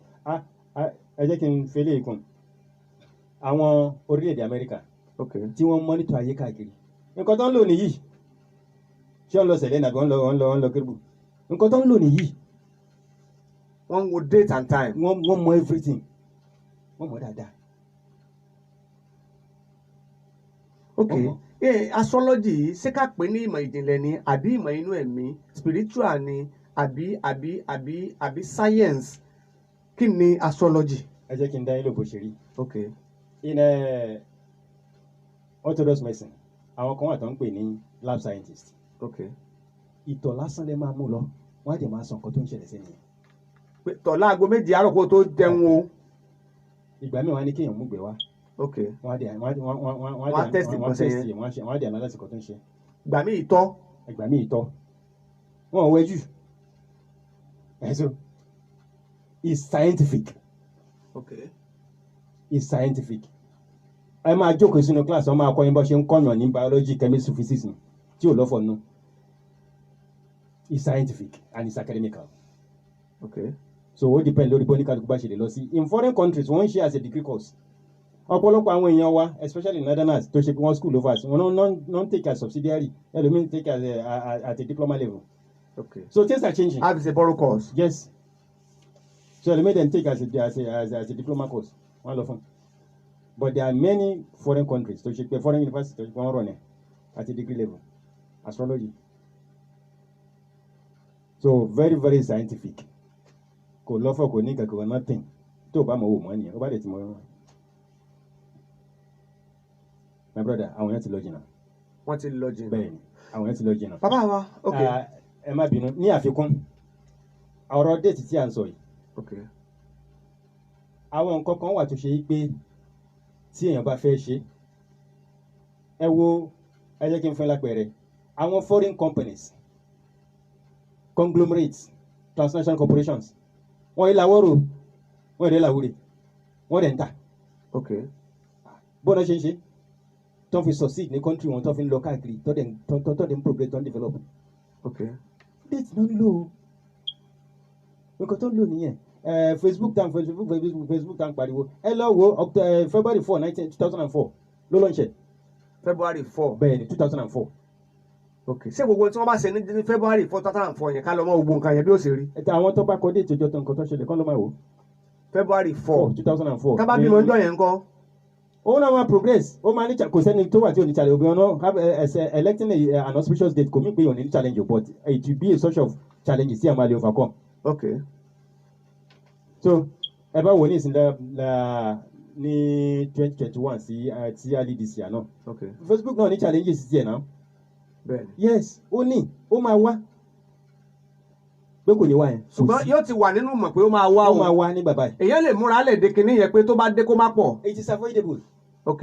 ẹ jẹ́ kí n fẹ́lẹ́ ikùn àwọn orílẹ̀-èdè Amẹ́ríkà tí wọ́n monitor ayé káàkiri nǹkan tó ń lò nìyí ṣé wọ́n lọ sẹ̀lẹ̀ nàbí wọ́n lọ kérébù nǹkan tó ń lò nìyí wọ́n wo date and time wọ́n mọ everything wọ́n mọ̀ dáadáa. ok astrology ṣé ká pè ní ìmọ̀ ìjìnlẹ̀ ni àbí ìmọ̀ inú ẹ̀mí spiritual ni àbí science kí ni astrology. ẹ jẹ́ kí n dá yín lò bó ṣe rí. ok. in orthodox medicine àwọn kan wà tó ń pè ní lab scientist. ok. ìtọ̀ lásán lè máa mú lọ wọ́n á dẹ̀ máa sọ nǹkan tó ń ṣẹlẹ̀ sí nìyẹn. tọ̀ láago méjì àárọ̀ kó tó jẹun o. ìgbà míì wọ́n á ní kéèyàn mú gbé wá. ok. wọ́n á test yẹn wọ́n á dẹ̀ analysis nǹkan tó ń ṣe. ìgbà míì ìtọ̀. ìgbà míì ìtọ̀ wọn ò wẹ́jù. so it's scientific. okay. It's scientific. ẹ máa jókòó sínú class ọ máa kọ́ yín bó ṣe ń kọ́yàn ní biology chemistry physics tí ò lọ́fọ̀ nù. It's scientific and it's academical. okay. So ó depend lórí bóní kálukú bá ṣe lè lọ sí. In foreign countries wọ́n ń ṣe as a degree course. ọ̀pọ̀lọpọ̀ àwọn èèyàn wa especially northerners tó ṣe pé wọ́n school overs wọ́n non take as subsidiary ẹlòmíín take as at a diploma level. okay. So things are changing. Have a borrow course. Yes. So ẹlòmíín then take as a diploma course wọ́n lọ fún. But there are many foreign countries tó ṣe pé foreign universities tó ṣe pé wọ́n rọ̀ ní at a degree level astrology. So very very scientific. Kò lọ́fọ̀ kò ní kankan nothing tó o bá mọ̀ wò mọ́ nìyẹn ó bá dẹ̀ ti mọ̀ ọ́. My brother àwọn yẹn ti lọ jìnnà. wọ́n ti lọ jìnnà. bẹ́ẹ̀ni àwọn yẹn ti lọ jìnnà. bàbá wa ok. ẹ má bínú ní àfikún ọ̀rọ̀ déètì tí à ń sọ yìí. ok. àwọn nǹkan kan wà tó ṣe yí pé tí èèyàn bá fẹ́ ṣe ẹ wo ẹ jẹ́ kí n fún lápẹẹrẹ àwọn foreign companies conglomerates transnational corporations wọ́n yìí làwọ́rò wọ́n yìí làwúrè wọ́n dẹ̀ ń tà. ok. bọ́ọ̀nà ṣe ń ṣe tó fi succeed ní country wọn tó fi ń lọ káàkiri tó dẹ̀ ń progress tó ń develop. ok. déètì náà ń lò nǹkan tó ń lò nìyẹn. Facebook tán pariwo ẹ lọ wo February 4 2004 ló launch. February 4. bẹ́ẹ̀ni 2004. ok ṣé gbogbo tí wọ́n bá ṣe ní February 4 2004 yẹn ká lọ mọ gbogbo nǹkan yẹn bí ó ṣe rí. ẹ̀ta àwọn tó bá kọ déètì ọjọ́ tó nǹkan tó ṣẹlẹ̀ kán ló máa wò. February 4 2004. ká bá bímọ ọjọ́ yẹn ńkọ́. ó náà máa progress ó máa ní kò sẹ́ni tó wà tí ò ní challenge obìnrin náà have electing an auspicious date kò mí pé ò ní challenge o but it will be a source of challenge tí a máa lè overcome. ok. So ẹ bá wò ní ìsìn ní 2021 sí early this year náà. ok. Facebook náà ní challenges sí ẹ̀ náà. bẹ́ẹ̀ni. Yes ó ní ó máa wá pé kò ní wá yẹn. ṣùgbọ́n yóò ti wà nínú mọ̀ pé ó máa wá o. ó máa wá ní bàbá yìí. èyàn lè múra lè de kinní yẹn pé tó bá dé kó má pọ̀. It is avoidable. ok.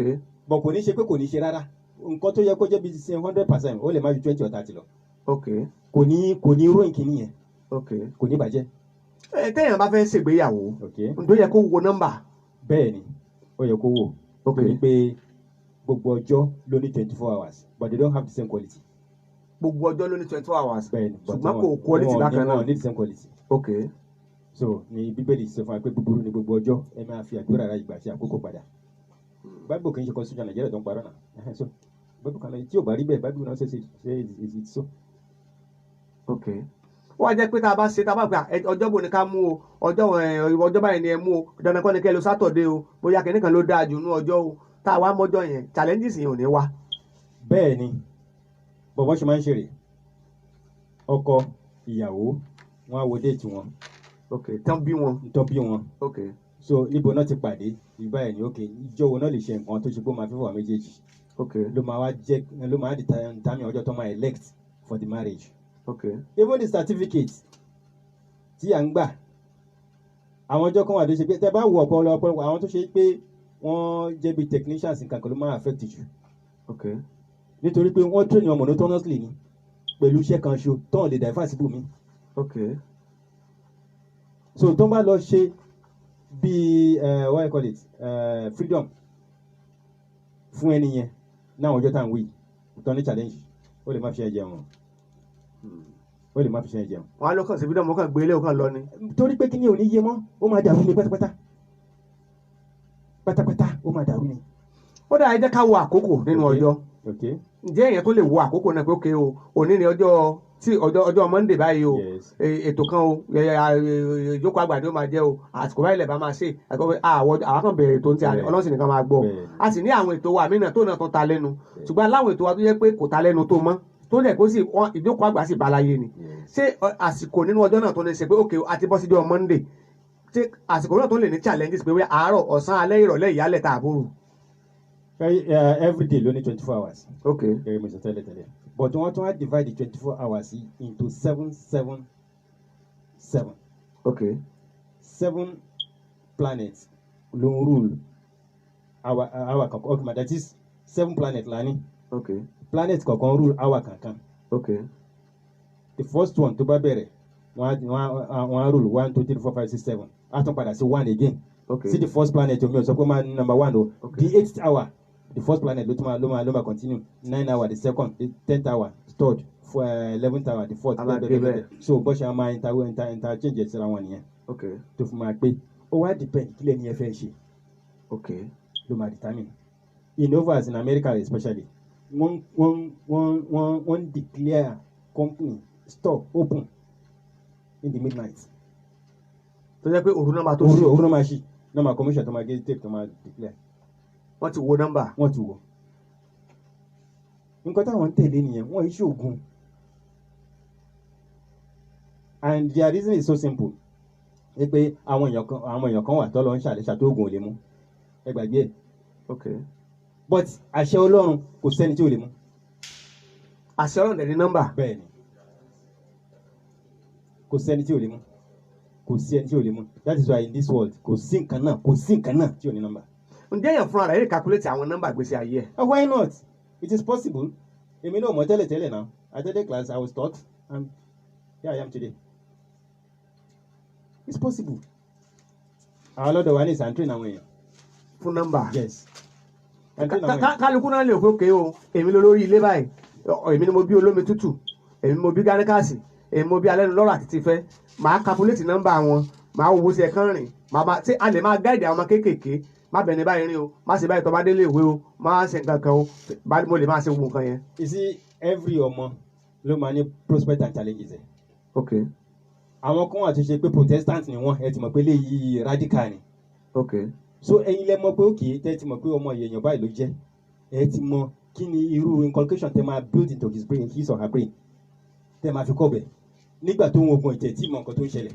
but kò ní ṣe pé kò ní ṣe rárá nǹkan tó yẹ kó jẹ́ bí 100% ó lè má ju 20 or 30 lọ. ok. kò ní ròyìn kinní yẹn. ok. kò ní bàjẹ́. téèyàn bá fẹ́ ṣègbéyàwó ǹdó yẹ kó wo nọ́mbà. bẹ́ẹ̀ ni ó yẹ kó wò. torí pé gbogbo ọjọ́ ló ní 24 hours but they don't have the same quality. gbogbo ọjọ́ ló ní 24 hours. bẹ́ẹ̀ ni ṣùgbọ́n kò quality bákan náà. wọ́n ní the same quality. ok. so ní bíbélì sọ fún wa pé búburú ni gbogbo ọjọ́ ẹ máa fi àdúrà ara ìgbà àti àkókò padà. báìbù kì í ṣe constitution nàìjíríà tó ń parọ́ náà. so báìbù kan náà tí ò bá rí bẹ́ẹ̀ báìbù náà ṣe so. ok. ó wá jẹ́ pé tá a bá pè ọjọ́ bò ní ká mú o ọjọ́ báyìí ni ẹ mú o dandan kọ́ ni kẹ́ lo sátọ̀dé o bóyá kìnìkan ló dáa jù nú ọjọ́ o tá a wá mọ́jọ́ yẹn challenges yẹn ò ní wá. bẹ́ẹ̀ ni bọ̀bọ́ ṣe máa ń ṣeré ọkọ ìyàwó wọn á wo déètì wọn. ok tán bí wọn. ok. so níbo náà ti pàdé ìgbà ẹ̀ ní ok ìjọ wo náà lè ṣe nǹkan tó ṣe pé ó máa fẹ́ wà méjèèjì. ok. ló máa determine ọjọ́ tó máa elect for the marriage. okay. even the certificate tí à ń gbà àwọn ọjọ́ kan wà tó ṣe pé tẹ bá wo ọ̀pọ̀lọpọ̀ àwọn tó ṣe pé wọ́n jẹ́ bí technicians nǹkan kan ló máa affect jù. okay. nítorí pé wọ́n train wọn monotonously ni pẹ̀lú iṣẹ́ kan ṣo tán lè divert síbò mi. okay. so tó bá lọ ṣe bí what I call it freedom fún ẹni yẹn náà ọjọ́ tá à ń wí ìtàn ní challenge ó lè má fi ṣe jẹun ó lè má fi ṣe jẹun. wọn á lọ kàn sí freedom wọn kàn gbé ilé wọn kàn lọ ni. torí pé kí ni ò ní yé mọ́ ó máa dàrú ni pátápátá ó máa dàrú ni. ó dáa ẹ jẹ́ ká wo àkókò nínú ọjọ́. ǹjẹ́ èèyàn tó lè wo àkókò náà pé ókè o òní ni ọjọ́ Monday báyìí o ètò kan o ìjókòó àgbà ni ó máa jẹ́ o àsìkò báyìí lẹ̀ bá máa ṣe àwọn kan bẹ̀rẹ̀ ètò tí ọlọ́sìn nìkan máa gbọ́ a sì ní àwọn ètò wa mìíràn tó náà tó ta lẹ́nu ṣùgbọ́n aláwọ̀ ètò wa tó yẹ pé kò ta lẹ́nu tó mọ́ tó dẹ̀ kó sì ìjókòó àgbà sì balaye ni ṣé àsìkò nínú ọjọ́ náà tó lè ṣe pé ókè àti bọ́ síjọ́ Monday ṣé àsìkò náà tó lè ní challenges pé àárọ̀ ọ̀sán alẹ́ ìrọ̀lẹ́ ìyálẹ̀ tààbùrù. Every day ló ní 24 hours. Okay. Very much tẹ́lẹ̀. But wọ́n tún wá divide the 24 hours into 7. Okay. 7 planets ló ń rule our kankan. Okay, that is 7 planets la ní. Okay. Planet kankan rule our kankan. Okay. The first one tó bá bẹ̀rẹ̀ wọ́n rule 1 2 3 4 5 6 7. A tún padà sí 1 again. Okay. See the first planet omi ọ̀sọ́ pé máa number 1 o. Okay. The 8th hour. The first planet ló máa continue 9 hour the second the 10th hour third 11th hour the fourth so bó ṣe máa interchange síra wọn nìyẹn. Okay. tó fi máa pé ó wá depend kílẹ̀ ní ẹ fẹ́ ṣe. Okay. ló máa determine in overs in America especially wọ́n declare company store open in the midnight. tó jẹ́ pé òru náà máa tó ṣí. òru náà máa ṣí náà máa commission tó máa gé tape tó máa declare. wọ́n ti wo nọ́mbà. wọ́n ti wo. nǹkan táwọn ń tẹ̀lé nìyẹn wọ́n yìí ṣoògùn. and their reason is so simple. ẹ pé àwọn èèyàn kan wà tọ́lọ́ ń ṣàtòògùn ò lè mú. ẹ gbàgbé ẹ̀. okay. but àṣẹ Ọlọ́run kò sẹ́ni tí ò lè mú. àṣẹ Ọlọ́run dẹ̀ ní nọ́mbà. bẹ́ẹ̀ni kò sẹ́ni tí ò lè mú. kò sí ẹni tí ò lè mú. that is why in this world kò sí nǹkan náà tí ò ní nọ́mbà. ǹjẹ́ èèyàn fúnra rẹ̀ lè calculate àwọn nọ́mbà gbèsè ayé ẹ̀. Why not? It is possible. èmi náà mọ̀ tẹ́lẹ̀ náà I attended class I was taught and here I am today. It's possible. àwọn ọlọ́dọ̀ wa ní ìsàn train àwọn èèyàn. fún nọ́mbà. Yes. kálukú náà lè fòkè o èmi ló lórí ilé báyìí èmi ni mo bí olómi tútù èmi mo bí gáríkàsì èmi mo bí alẹ́nu lọ́rọ̀ àti tìfẹ́ màá calculate nọ́mbà wọn màá wo bó ṣe kán rìn ṣé a lè máa gáìdì àwọn ọmọ kéékèèké má bẹ̀rẹ̀ báyìí rìn o má ṣe báyìí tó bá délé ìwé o má ṣe nǹkan kan o mo lè máa ṣe gbogbo nǹkan yẹn. You see every ọmọ ló máa ní prospect and challenges ẹ̀. Okay. àwọn kan wà tó ṣe pé protestant ni wọ́n ẹ ti mọ̀ pé léyìí radical ni. Okay. so ẹ̀yin lẹ mọ̀ pé òkè tẹ́ ti mọ̀ pé ọmọ èèyàn báyìí ló jẹ́ ẹ ti mọ̀ kí ni irú inculcation tẹ́ máa build into his or her brain tẹ́ máa fi kọ́ bẹ̀ nígbà tó ń ogun ìtẹ̀ tí mọ̀ nǹkan tó ń ṣẹlẹ̀.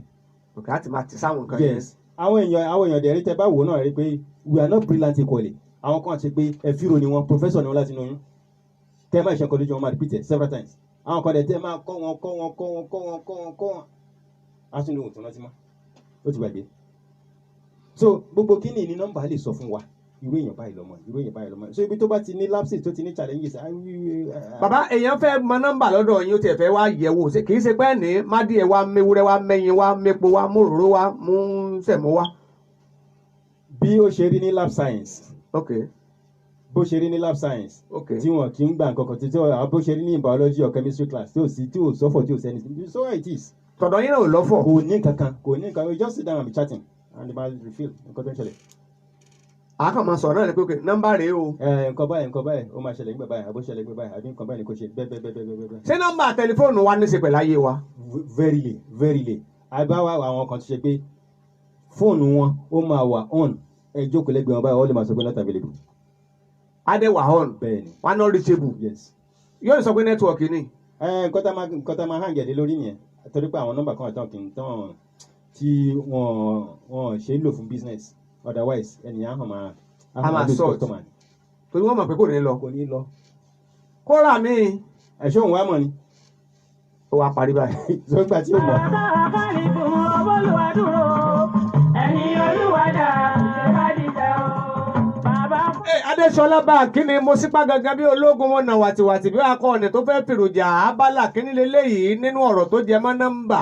Okay, láti máa ti sáwọn nǹkan yẹn. Yes. àwọn èèyàn dẹ̀ rí tẹ́ bá wò náà rí pé we are not brilliant equally. àwọn kan ṣe pé ẹ̀fíro ni wọn professor ni wọn láti inú oyún tẹ́ máa ṣe nǹkan lójú wọn máa repeat it several times. àwọn kan dẹ̀ tẹ́ máa kọ́ wọn aṣọ ni òun tó rántí mọ́ ó ti gbàgbé. so gbogbo kíni ní nọ́mbà lè sọ fún wa irú èèyàn báyìí lọ́mọ so ibi tó bá ti ní lapses tó ti ní challenges. Bàbá èèyàn fẹ́ mọ nọ́mbà lọ́dọ̀ yín ó tiẹ̀ fẹ́ wá yẹ̀ wò kì í ṣe pé ní mádìẹ wa mewúrẹ́ wa mẹ́yin wa mépo wa móròró wa mú sẹ̀mó wa. Bí ó ṣe rí ní lab science. Okay. Bó ṣe rí ní lab science. Okay. Tí wọn kì í gbà nǹkan kan tí bó ṣe rí ní biology or chemistry class tí ò sọ́fọ̀ tí ò sẹ́ni so it is. Tọ̀dọ̀ yín náà ò lọ́fọ̀. Kò ní kankan we just sit down and be chatting and the man refill nǹkan tó ń ṣẹlẹ̀. A kàn máa sọ̀rọ̀ náà ni pé nọ́mbà rèé o. Nǹkan báyìí ó máa ṣẹlẹ̀ nígbà báyìí àbó ṣẹlẹ̀ nígbà báyìí àbí nǹkan báyìí ni kò ṣe bẹ́ẹ̀. Ṣé nọ́mbà tẹlifóònù wa ní í ṣe pẹ̀lú ayé wa? Verily àbáwá àwọn kan ti ṣe pé fóònù wọn ó máa wà on ẹ jókòó lẹ́gbẹ̀ẹ́ wọn báyìí wọ́n lè máa sọ pé not available. Adé wà on. Bẹ́ẹ̀ni. Wọ́n not reachable. Yes. Yóò sọ pé nẹ́tíwọ̀kì ni. Nǹkan tá máa hàn gẹ̀dẹ̀ lórí yẹn torí pé àwọn nọ́mbà kan àtàwọn kì í tán tí wọ́n ṣe é lò fún business otherwise ẹnìyàn hàn máa. A máa sọ torí wọ́n mọ̀ pé kò ní lọ. Kóra mi. Ẹ̀ṣọ́ òun wá mọ̀ ni. Ó wá parí báyìí. Sọ́gbà tí ó mọ̀. Adéṣọlá bá kíni mo sípá gangan bí ológun wọn nà wàtìwàtì bí akọni tó fẹ́ fèròjà abala kíní leléyìí nínú ọ̀rọ̀ tó jẹ mọ́ nọ́mbà.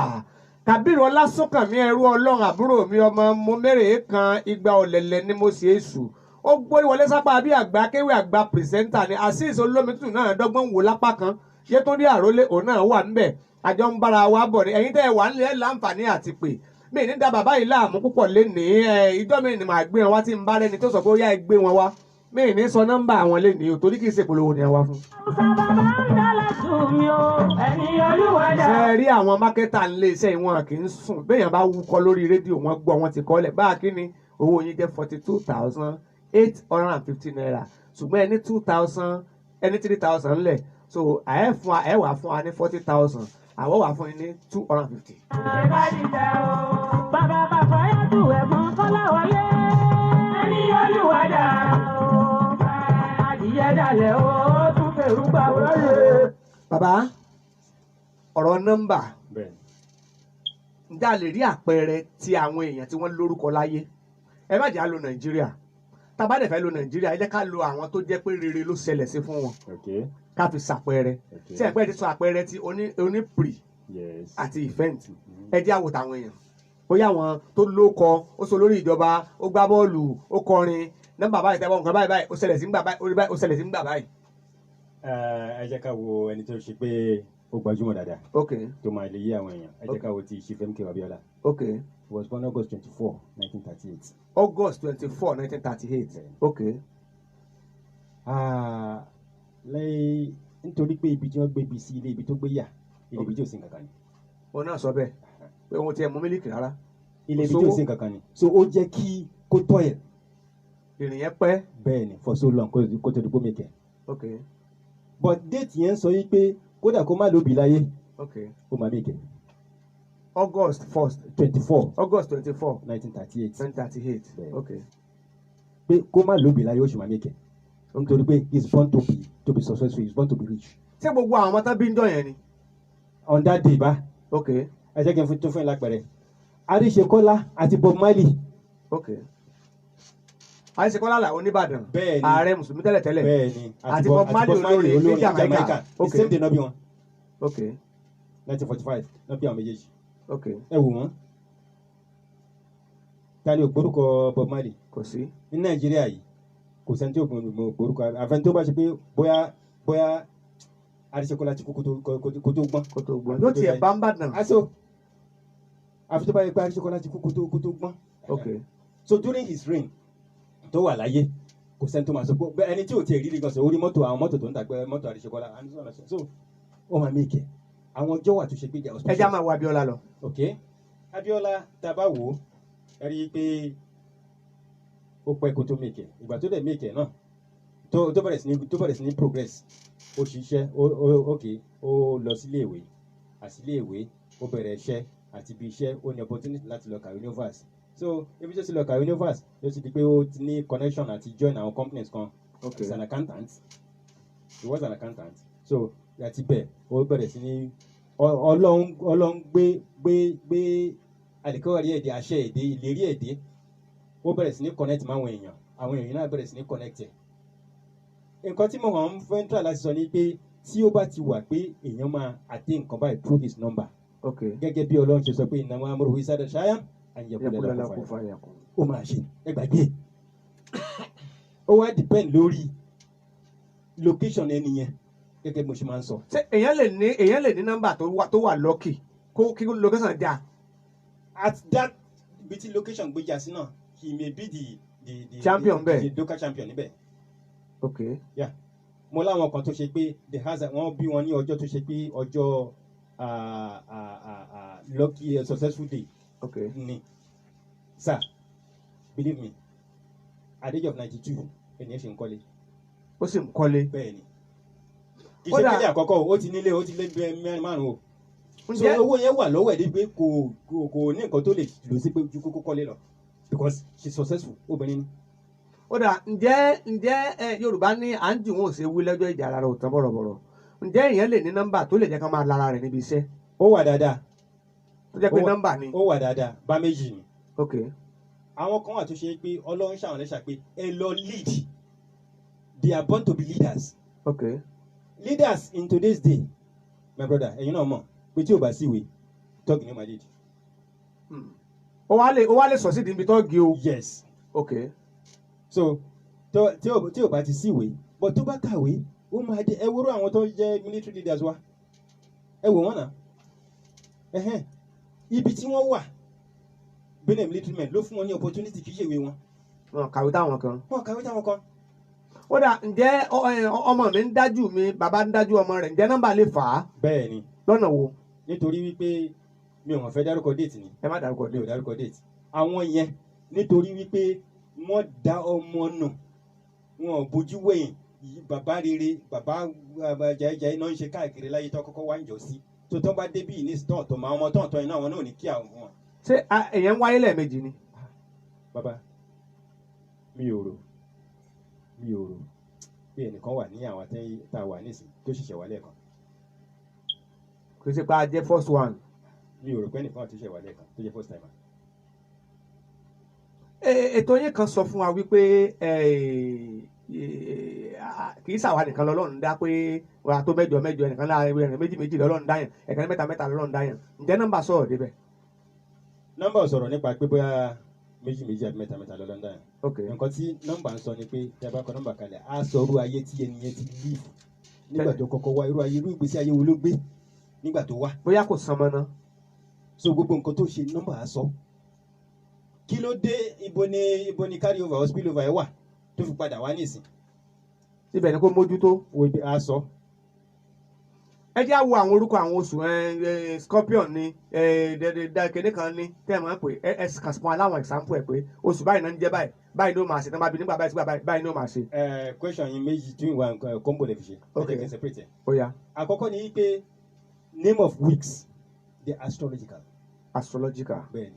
Kàbírù Ọlásùnkànmí ẹrú Ọlọ́run àbúrò mi ọmọ mo mẹ́rẹ̀ẹ́ kan igba ọ̀lẹ̀lẹ̀ ni mo sì èṣù. Ó gbórí wọlé sápá bí àgbà kéwì àgbà pìrìsẹ́ńtà ni Azeez Olómitù náà dọ́gbọ́n wò lápá kan Yétúndé Àrólé òun náà wà ńbẹ̀ àjọ ń bára wa bọ̀ ni ẹ̀yin tẹ́ ẹ wà nílẹ̀ láǹfààní àti pé mi ní da bàbá yìí láàmú púpọ̀ lénìí ìjọ mi ni màá gbé wọn wá tí ń bá rẹni tó sọ pé ó yá ẹ gbé wọn wá mi ní sọ nọ́mbà àwọn lénìí o torí kì í ṣe polówó ni ẹ wá fún. Ṣé rí àwọn mákẹ́tà ńlé iṣẹ́ ìwọ̀n kì í sùn béèyàn bá wúkọ́ lórí rédíò wọn gbọ́ wọn ti kọ́lẹ̀ báà kí ni owó yín jẹ́ 42,850 naira ṣùgbọ́n ẹni 2,000 ẹni 3,000 ńlẹ̀ so ẹ wà fún wa ní 40,000 àwọn wà fún yín ní 250. Bàbá bàbá yàtú ẹ̀gbọ́n kọ́lá wọlé ẹni olúwadà adìyẹ dalẹ̀ ó tún fèrú gbà wọlé. Bàbá ọ̀rọ̀ nọ́mbà ǹjẹ́ a lè rí àpẹẹrẹ ti àwọn èèyàn tí wọ́n lórúkọ láyé ẹ má jẹ́ à lo Nàìjíríà tá bá dẹ̀ fẹ́ lo Nàìjíríà ẹ jẹ́ ká lo àwọn tó jẹ́ pé rere ló ṣẹlẹ̀ sí fún wọn ká fi ṣàpẹẹrẹ tí ẹ̀pẹ́ ti sọ àpẹẹrẹ ti oní pre àti event ẹ jẹ́ àwòtà àwọn èèyàn bóyá àwọn tó lóko ó sọ lórí ìjọba ó gbá bọ́ọ̀lù ó kọrin nọ́mbà báyìí tẹ́wọ́ nǹkan báyìí ó ṣẹlẹ̀ sí ńgbà báyìí ó ṣẹlẹ̀ sí ńgbà báyìí. Ẹ jẹ́ ká wo ẹni tó ṣe pé ó gbajúmọ̀ dáadáa tó máa lè yí àwọn èèyàn ẹ jẹ́ ká wo ti Chief MK Abiola. He was born August 24, 1938. August 24, 1938. Okay. Lẹ́yìn nítorí pé ibi tí wọ́n gbé ibi sí ilé ibi tó gbé yà ilé ibi tí ò sí nǹkan kan ni. Òun náà sọ bẹ́ẹ̀ pé òun ti ẹ̀ mú mílíkì rárá. Ilé ibi tí ò sí nǹkan kan ni. So ó jẹ́ kí kó tọ́ ẹ̀. Ìrìn yẹn pẹ́. Bẹ́ẹ̀ ni for so long kó tó di kó mèkẹ́. Okay. But date yẹn sọ yí pé kódà kó má lóbi láyé. Okay. Ó máa mèkẹ́. August 1st. 24. August 24. 1938. 1938. Okay. Pé kó má lóbi láyé oṣù máa mèkẹ́. Nítorí pé he is born to be successful, he is born to be rich. Ṣé gbogbo àwọn ọmọ tán bí ń jọ yẹn ni? On that day bá. Okay. Ẹ jẹ́ kí n tún fún ẹ lápẹẹrẹ. Àríṣekọ́lá àti Bob Marley. Okay. Àríṣekọ́lá là oníbàdàn. Bẹ́ẹ̀ni. Ààrẹ Mùsùlùmí tẹ́lẹ̀tẹ́lẹ̀. Bẹ́ẹ̀ni. Àti Bob Marley olórin ní Jamaica. The same day náà bí wọn. Okay. 1945 náà bí àwọn méjèèjì. Okay. Ẹ wò wọ́n. Ta ni ògbórúkọ Bob Marley? Kò sí. Ní Nàìjíríà yìí kò sẹ́ni tí ògbórúkọ àfẹn tó bá ṣe pé bóyá Àríṣekọ́lá ti kú kó tó gbọ́n. Yóò tiẹ̀ bá ń bàdàn. Aso àfi tó bá yẹ pé Àríṣekọ́lá ti kú kó tó gbọ́n. Okay. So during his reign tó wà láyé kò sẹ́ni tó máa sọ pé ẹni tí ò tiẹ̀ rí rí gan sọ orí mọ́tò àwọn mọ́tò tó ń tàgbẹ́ mọ́tò Àríṣekọ́lá so ó máa mèkẹ́ àwọn ọjọ́ wà tó ṣe pé jẹ́ hospital. Ẹ já máa wo Abiola lọ. Ok Abiola tá a bá wò ó ẹ rí i pé ó pẹ́ kó tó mèkẹ́ ìgbà tó dẹ̀ mèkẹ́ náà tó bẹ̀rẹ̀ sí ní progress ó ṣiṣẹ́ ó lọ sílé ìwé àsílé ìwé ó bẹ̀rẹ̀ iṣẹ́ àti ibi iṣẹ́ ó ní opportunity láti lọ kàwé university so ibi tó ti lọ kàwé university ló ti di pé ó ti ní connection àti join àwọn companies kan. Okay. He was an accountant so àti bẹ́ẹ̀ ó bẹ̀rẹ̀ sí ní ọlọ́run gbé àdìkọ́wárí ẹ̀dẹ̀ àṣẹ ẹ̀dẹ̀ ìlérí ẹ̀dẹ̀ ó bẹ̀rẹ̀ sí ní connect máwọn èèyàn àwọn èèyàn náà bẹ̀rẹ̀ sí ní connect ẹ̀. Nǹkan tí mo hàn ń fẹ́ ń try láti sọ ni pé tí ó bá ti wà pé èèyàn máa attain nǹkan báyìí through this number. Gẹ́gẹ́ bí Ọlọ́run ṣe sọ pé ìnáwó amúrò ìsádà ṣáyà àyẹ̀kúlẹ̀ lọ́kùn fàyà ó máa ṣe ẹgbàgbé. Ó wá depend lórí location ẹni yẹn gẹ́gẹ́ bí mo ṣe máa ń sọ. Ṣé èèyàn lè ní nọ́mbà tó wà lucky kí location dà? At that ibi tí location gbéjà sí náà he may be the champion bẹ́ẹ̀, the local champion níbẹ̀. Okay. Yeah. Mo láwọn kan tó ṣe pé wọ́n bí wọn ní ọjọ́ tó ṣe pé ọjọ́ lucky successful day. Okay. Ni sir believe me at the age of 92 ènìyàn ṣe ń kọ́lé. Ó sì ń kọ́lé. Bẹ́ẹ̀ ni kì í ṣe pé àkọ́kọ́ ó ti nílé ó ti lé mẹ́rin márùn-ún o. So owó yẹn wà lọ́wọ́ ẹ̀ dé pé kò ní nǹkan tó lè lò sí pé ju kókó kọ́lé lọ because she is successful obìnrin ni. Ó dà ǹjẹ́ Yorùbá ní à ń jù wọn ò ṣe wí lọ́jọ́ ìjà ara rẹ̀ ò tán bọ̀rọ̀bọ̀rọ̀. Ǹjẹ́ èèyàn lè ní nọ́mbà tó lè jẹ́ ká máa lára rẹ̀ níbi iṣẹ́? Ó wà dáadáa. Tó jẹ́ pé nọ́mbà ni. Ó wà dáadáa bá méjì ni. Okay. Àwọn kan wà tó ṣe pé Ọlọ́run ṣàwọn lẹ́ṣà pé ẹ lọ lead, they are born to be leaders. Okay. Leaders in today's day my brother ẹ̀yin náà mọ̀ pé tí o bá sí ìwé tọ́gì ni ó máa lead. Ó wá lè sọ sí ibi tọ́gì o. Yes. Okay. So tí o bá ti sí ìwé but tó bá kàwé ó máa dé ẹ wúrọ àwọn tó jẹ́ military leaders wa ẹ wò wọ́n náà ibi tí wọ́n wà benin military men ló fún wọn ní opportunity kì í ṣèwé wọn. Wọ́n kàwé táwọn kan. Ó dà ǹjẹ́ ọmọ mi ń dájú mi bàbá ń dájú ọmọ rẹ̀ ǹjẹ́ nọ́mbà lè fà á? Bẹ́ẹ̀ ni. Lọ́nà wo? Nítorí wípé mi ò mọ̀ fẹ́ dárúkọ déètì ni. Ẹ má dárúkọ déètì. Mi ò dárúkọ déètì. Àwọn yẹn nítorí wípé wọ́n dá ọmọ nù wọn ò bójú wẹ̀yìn bàbá rere bàbá jayéjayé náà ń ṣe káàkiri láyé tó kọ́kọ́ wá ń jọ sí tó tán bá débí ìní tọ̀ọ̀tọ̀ máa ọmọ tọ̀ọ̀tọ̀ iná wọn náà ní kí àwọn wọn. Ṣé èèyàn wáyé lẹ́ẹ̀mejì ni? Bàbá mi ò rò pé ẹnìkan wà ní àwọn tá a wà nísìn tó ṣẹ̀ṣẹ̀ wà lẹ́ẹ̀kan. Kò sí pé a jẹ́ first one. Mi ò rò pé ẹnìkan tó ṣẹ̀ṣẹ̀ wà lẹ́ẹ̀kan tó jẹ́ first timer. Ètò yín kan sọ fún wa wípé kì í ṣàwa nìkan lọ́lọ́run dá pé wà tó mẹ́jọ ẹnìkan láàrin méjì lọ́lọ́run dá yàn ẹ̀kan mẹ́ta lọ́lọ́run dá yàn ǹjẹ́ nọ́mbà sọ̀rọ̀ débẹ̀? Nọ́mbà sọ̀rọ̀ nípa pé bóyá méjì àbí mẹ́ta lọ́lọ́run dá yàn. Okay. Nǹkan tí nọ́mbà ń sọ ni pé tí a bá kọ nọ́mbà kalẹ̀ á sọ irú ayé tí ẹni yẹn ti live nígbà tó kọ́kọ́ wá irú ìgbésí ayé wo ló gbé nígbà tó wá. Bóyá kò sanmọ́ ná. So gbogbo nǹkan tó ṣe nọ́mbà á sọ. Kí ló dé ibo ni carry over or spill over ẹ wà tó fi padà wá nísìn. Ibẹ̀ ni kò mójútó. Wo ibi á sọ. Ẹ jẹ́ àwọ àwọn orúkọ àwọn oṣù Scorpion ni kéde kan ní tẹ́ ẹ̀ máa ń pè ẹ kàn fún aláwọn example ẹ̀ pé oṣù báyìí náà ń jẹ́ báyìí ló máa ṣe tán bá bí nígbà báyìí ló máa ṣe. Question yín méjì tún ìwà nǹkan combo lè fi ṣe. Okay. Ẹ jẹ́ kí n separate ẹ̀. Ó yá. Àkọ́kọ́ ni pé name of weeks the astrological. Astrological. Bẹ́ẹ̀ni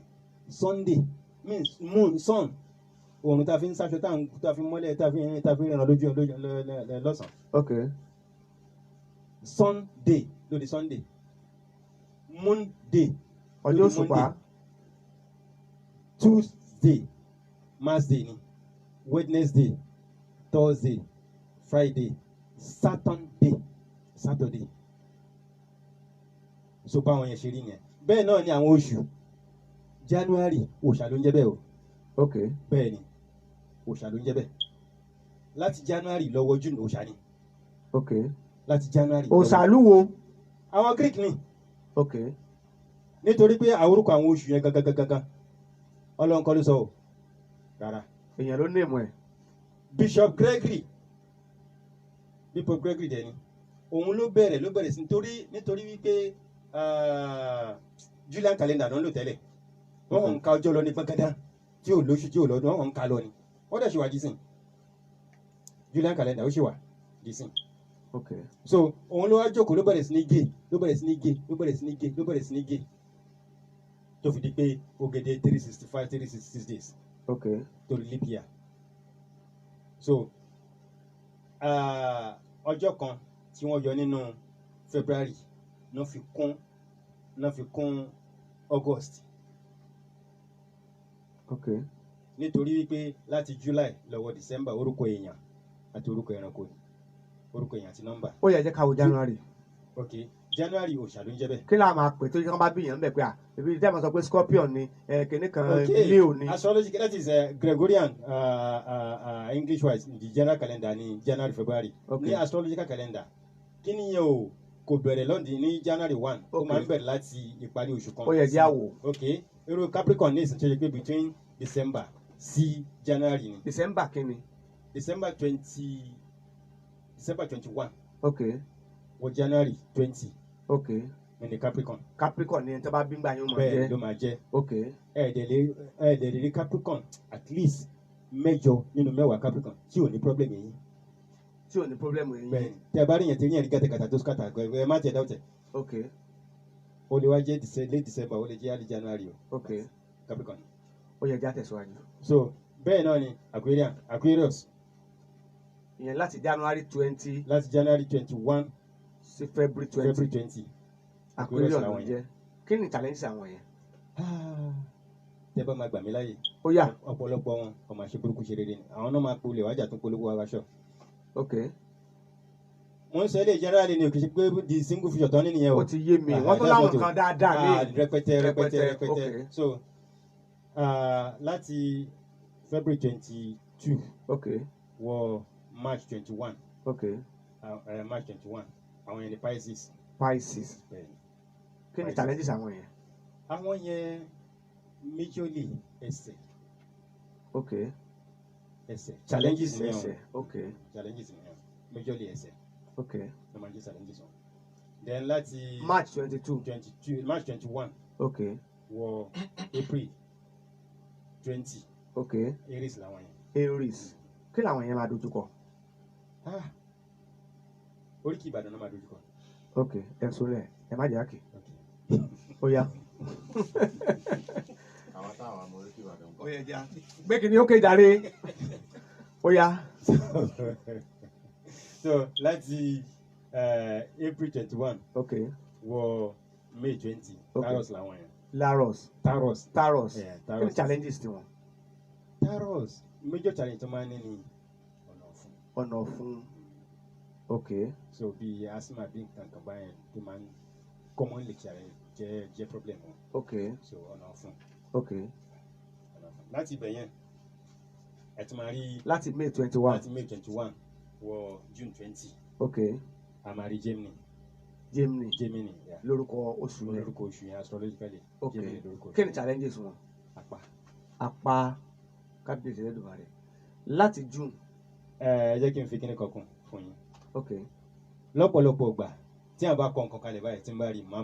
Sunday means moon sun òòrùn tá a fi ń ṣaṣọ tá a fi mọ́lẹ̀ tá a fi rìnrìn lójú lọ́sàn. Okay. Sunday lórí Sunday Monday ọjọ́ òṣùpá. Tuesday Mars day ni Wednesday Thursday Friday Saturday so báwọn yẹn ṣe rí yẹn bẹ́ẹ̀ náà ni àwọn oṣù January òòṣà ló ń jẹ́ bẹ́ẹ̀ o. Okay. Bẹ́ẹ̀ ni òòṣà ló ń jẹ́ bẹ́ẹ̀ láti January lọ́wọ́ June òòṣà ni. Okay. Láti January. Òṣàlúwo. Àwọn Greek ni. Okay. Nítorí pé àwòrúkọ àwọn oṣù yẹn gangan Ọlọ́run kọ́ ló sọ o rárá. Èèyàn ló nèmọ̀ ẹ̀. Bishop Gregory dẹ̀ ni òun ló bẹ̀rẹ̀ sí nítorí wípé Julian calendar ló ń lò tẹ́lẹ̀ wọ́n hàn ká ọjọ́ lọ ní gbọ́ngàdá tí ò lóṣù tí ò lọ́dún wọ́n hàn ká lọ ni wọ́n dẹ̀ ṣe wà dísìn Julian calendar ó ṣe wà dísìn. Okay. So òun ló wá jókòó ló bẹ̀rẹ̀ sí ní gé tó fi di pé ògèdè 366 days. Okay. To leap year. So ọjọ́ kan tí wọ́n yọ nínú February náà fi kún August. Okay. nítorí wípé láti July lọ́wọ́ December orúkọ èèyàn àti orúkọ ẹranko ni orúkọ èèyàn àti nọ́mbà. ó yẹ jẹ́ ká wo January. ok January òòṣà ló ń jẹ́ bẹ́ẹ̀. kí la máa pè tó yẹ kí wọ́n bá bí èèyàn bẹ̀ pé à ibi tí a máa sọ pé Scorpion ni kìnní kan Leo ni. Astrological, that is Gregorian English wise the general calendar ni January February. ní astrological calendar kí ni yẹn o kò bẹ̀rẹ̀ lọ́ndì ní January 1 ó máa ń bẹ̀rẹ̀ láti ìparí oṣù kan. ó yẹ jẹ́ àwò. ok irú Capricorn ní ìsìn tó yẹ pé between December sí January ni. December kí ni. December 21. ok. wọ January 20. ok. ní Capricorn. Capricorn ni ẹni tó bá bí gbà yín ó máa jẹ́. bẹ́ẹ̀ ló máa jẹ́. ok. ẹ̀ẹ́dẹ̀lẹ̀ Capricorn at least mẹ́jọ nínú mẹ́wàá Capricorn tí ò ní problem yẹn. tí ò ní problem yẹn. bẹ́ẹ̀ tẹ bá rí yẹn tí yẹn rí gàtàgàtà tó skàtà ẹ má tẹ dáwọtẹ. ok. ó lè wá jẹ́ late December ó lè jẹ́ early January o. ok. Capricorn. ó yẹ já tẹ̀síwájú. so bẹ́ẹ̀ náà ni Aquarius. ìyẹn láti January 20. láti January 21 sí February 20. Aquarius ló jẹ́. kí ni challenge àwọn yẹn. tẹ bá máa gbà mí láàyè. ó yá. ọ̀pọ̀lọpọ̀ wọn ọmọ àṣẹ burúkú ṣe rere ni àwọn náà máa polówó wájà tó polówó wá wáṣọ. ok. wọ́n sọ ilé generally ni òkè ṣe pé di single feature tán nìyẹn o. ó ti yé mi wọ́n tó láwọn kan dáadáa ní. rẹpẹtẹ. so láti February 22. ok. wọ March 21. ok. March 21 àwọn yẹn ni Pisces. Pisces. kí ni challenges àwọn yẹn. àwọn yẹn majorly ẹsẹ̀. ok. ẹsẹ̀. challenges ẹsẹ̀. ok. challenges ni majorly ẹsẹ̀. ok. no man just challenges wọn. then láti March 22. March 21. ok. wọ April 20. ok. Aries làwọn yẹn. Aries. kí làwọn yẹn máa dojú kọ. oríkì Ìbàdàn náà máa dojú kọ. ok ẹ sọ rẹ ẹ má jẹ àkè. ó yá. àwọn táwọn àmọ́ oríkì Ìbàdàn. ó yẹ já. gbé kìíní ó ké jàre. ó yá. so láti April 21. ok. wọ May 20. Taurus làwọn yẹn. Taurus. Yeah, kí ni challenges tiwọn. Taurus major challenge tó máa ń ní ni ọ̀nà ọ̀fun. ok. so bí asthma bí nǹkan kan báyẹn tó máa ń commonly jẹ́ problem wọn. ok. so ọ̀nà ọ̀fun. ok. láti ibẹ̀ yẹn ẹ ti máa rí. láti May 21. láti May 21 wọ June 20. ok. a máa rí Gemini. Yeah. lórúkọ oṣù yẹn. lórúkọ oṣù yẹn astrologically. ok. Gemini lórúkọ oṣù. kí ni challenges wọn. apá kábíyèsí lẹ́dùnmáre láti June. ẹ jẹ́ kí n fi kíní kan kún fún yín. ok. lọ́pọ̀lọpọ̀ ìgbà tí a bá kọ nǹkan kalẹ̀ báyìí tí n bá rí mo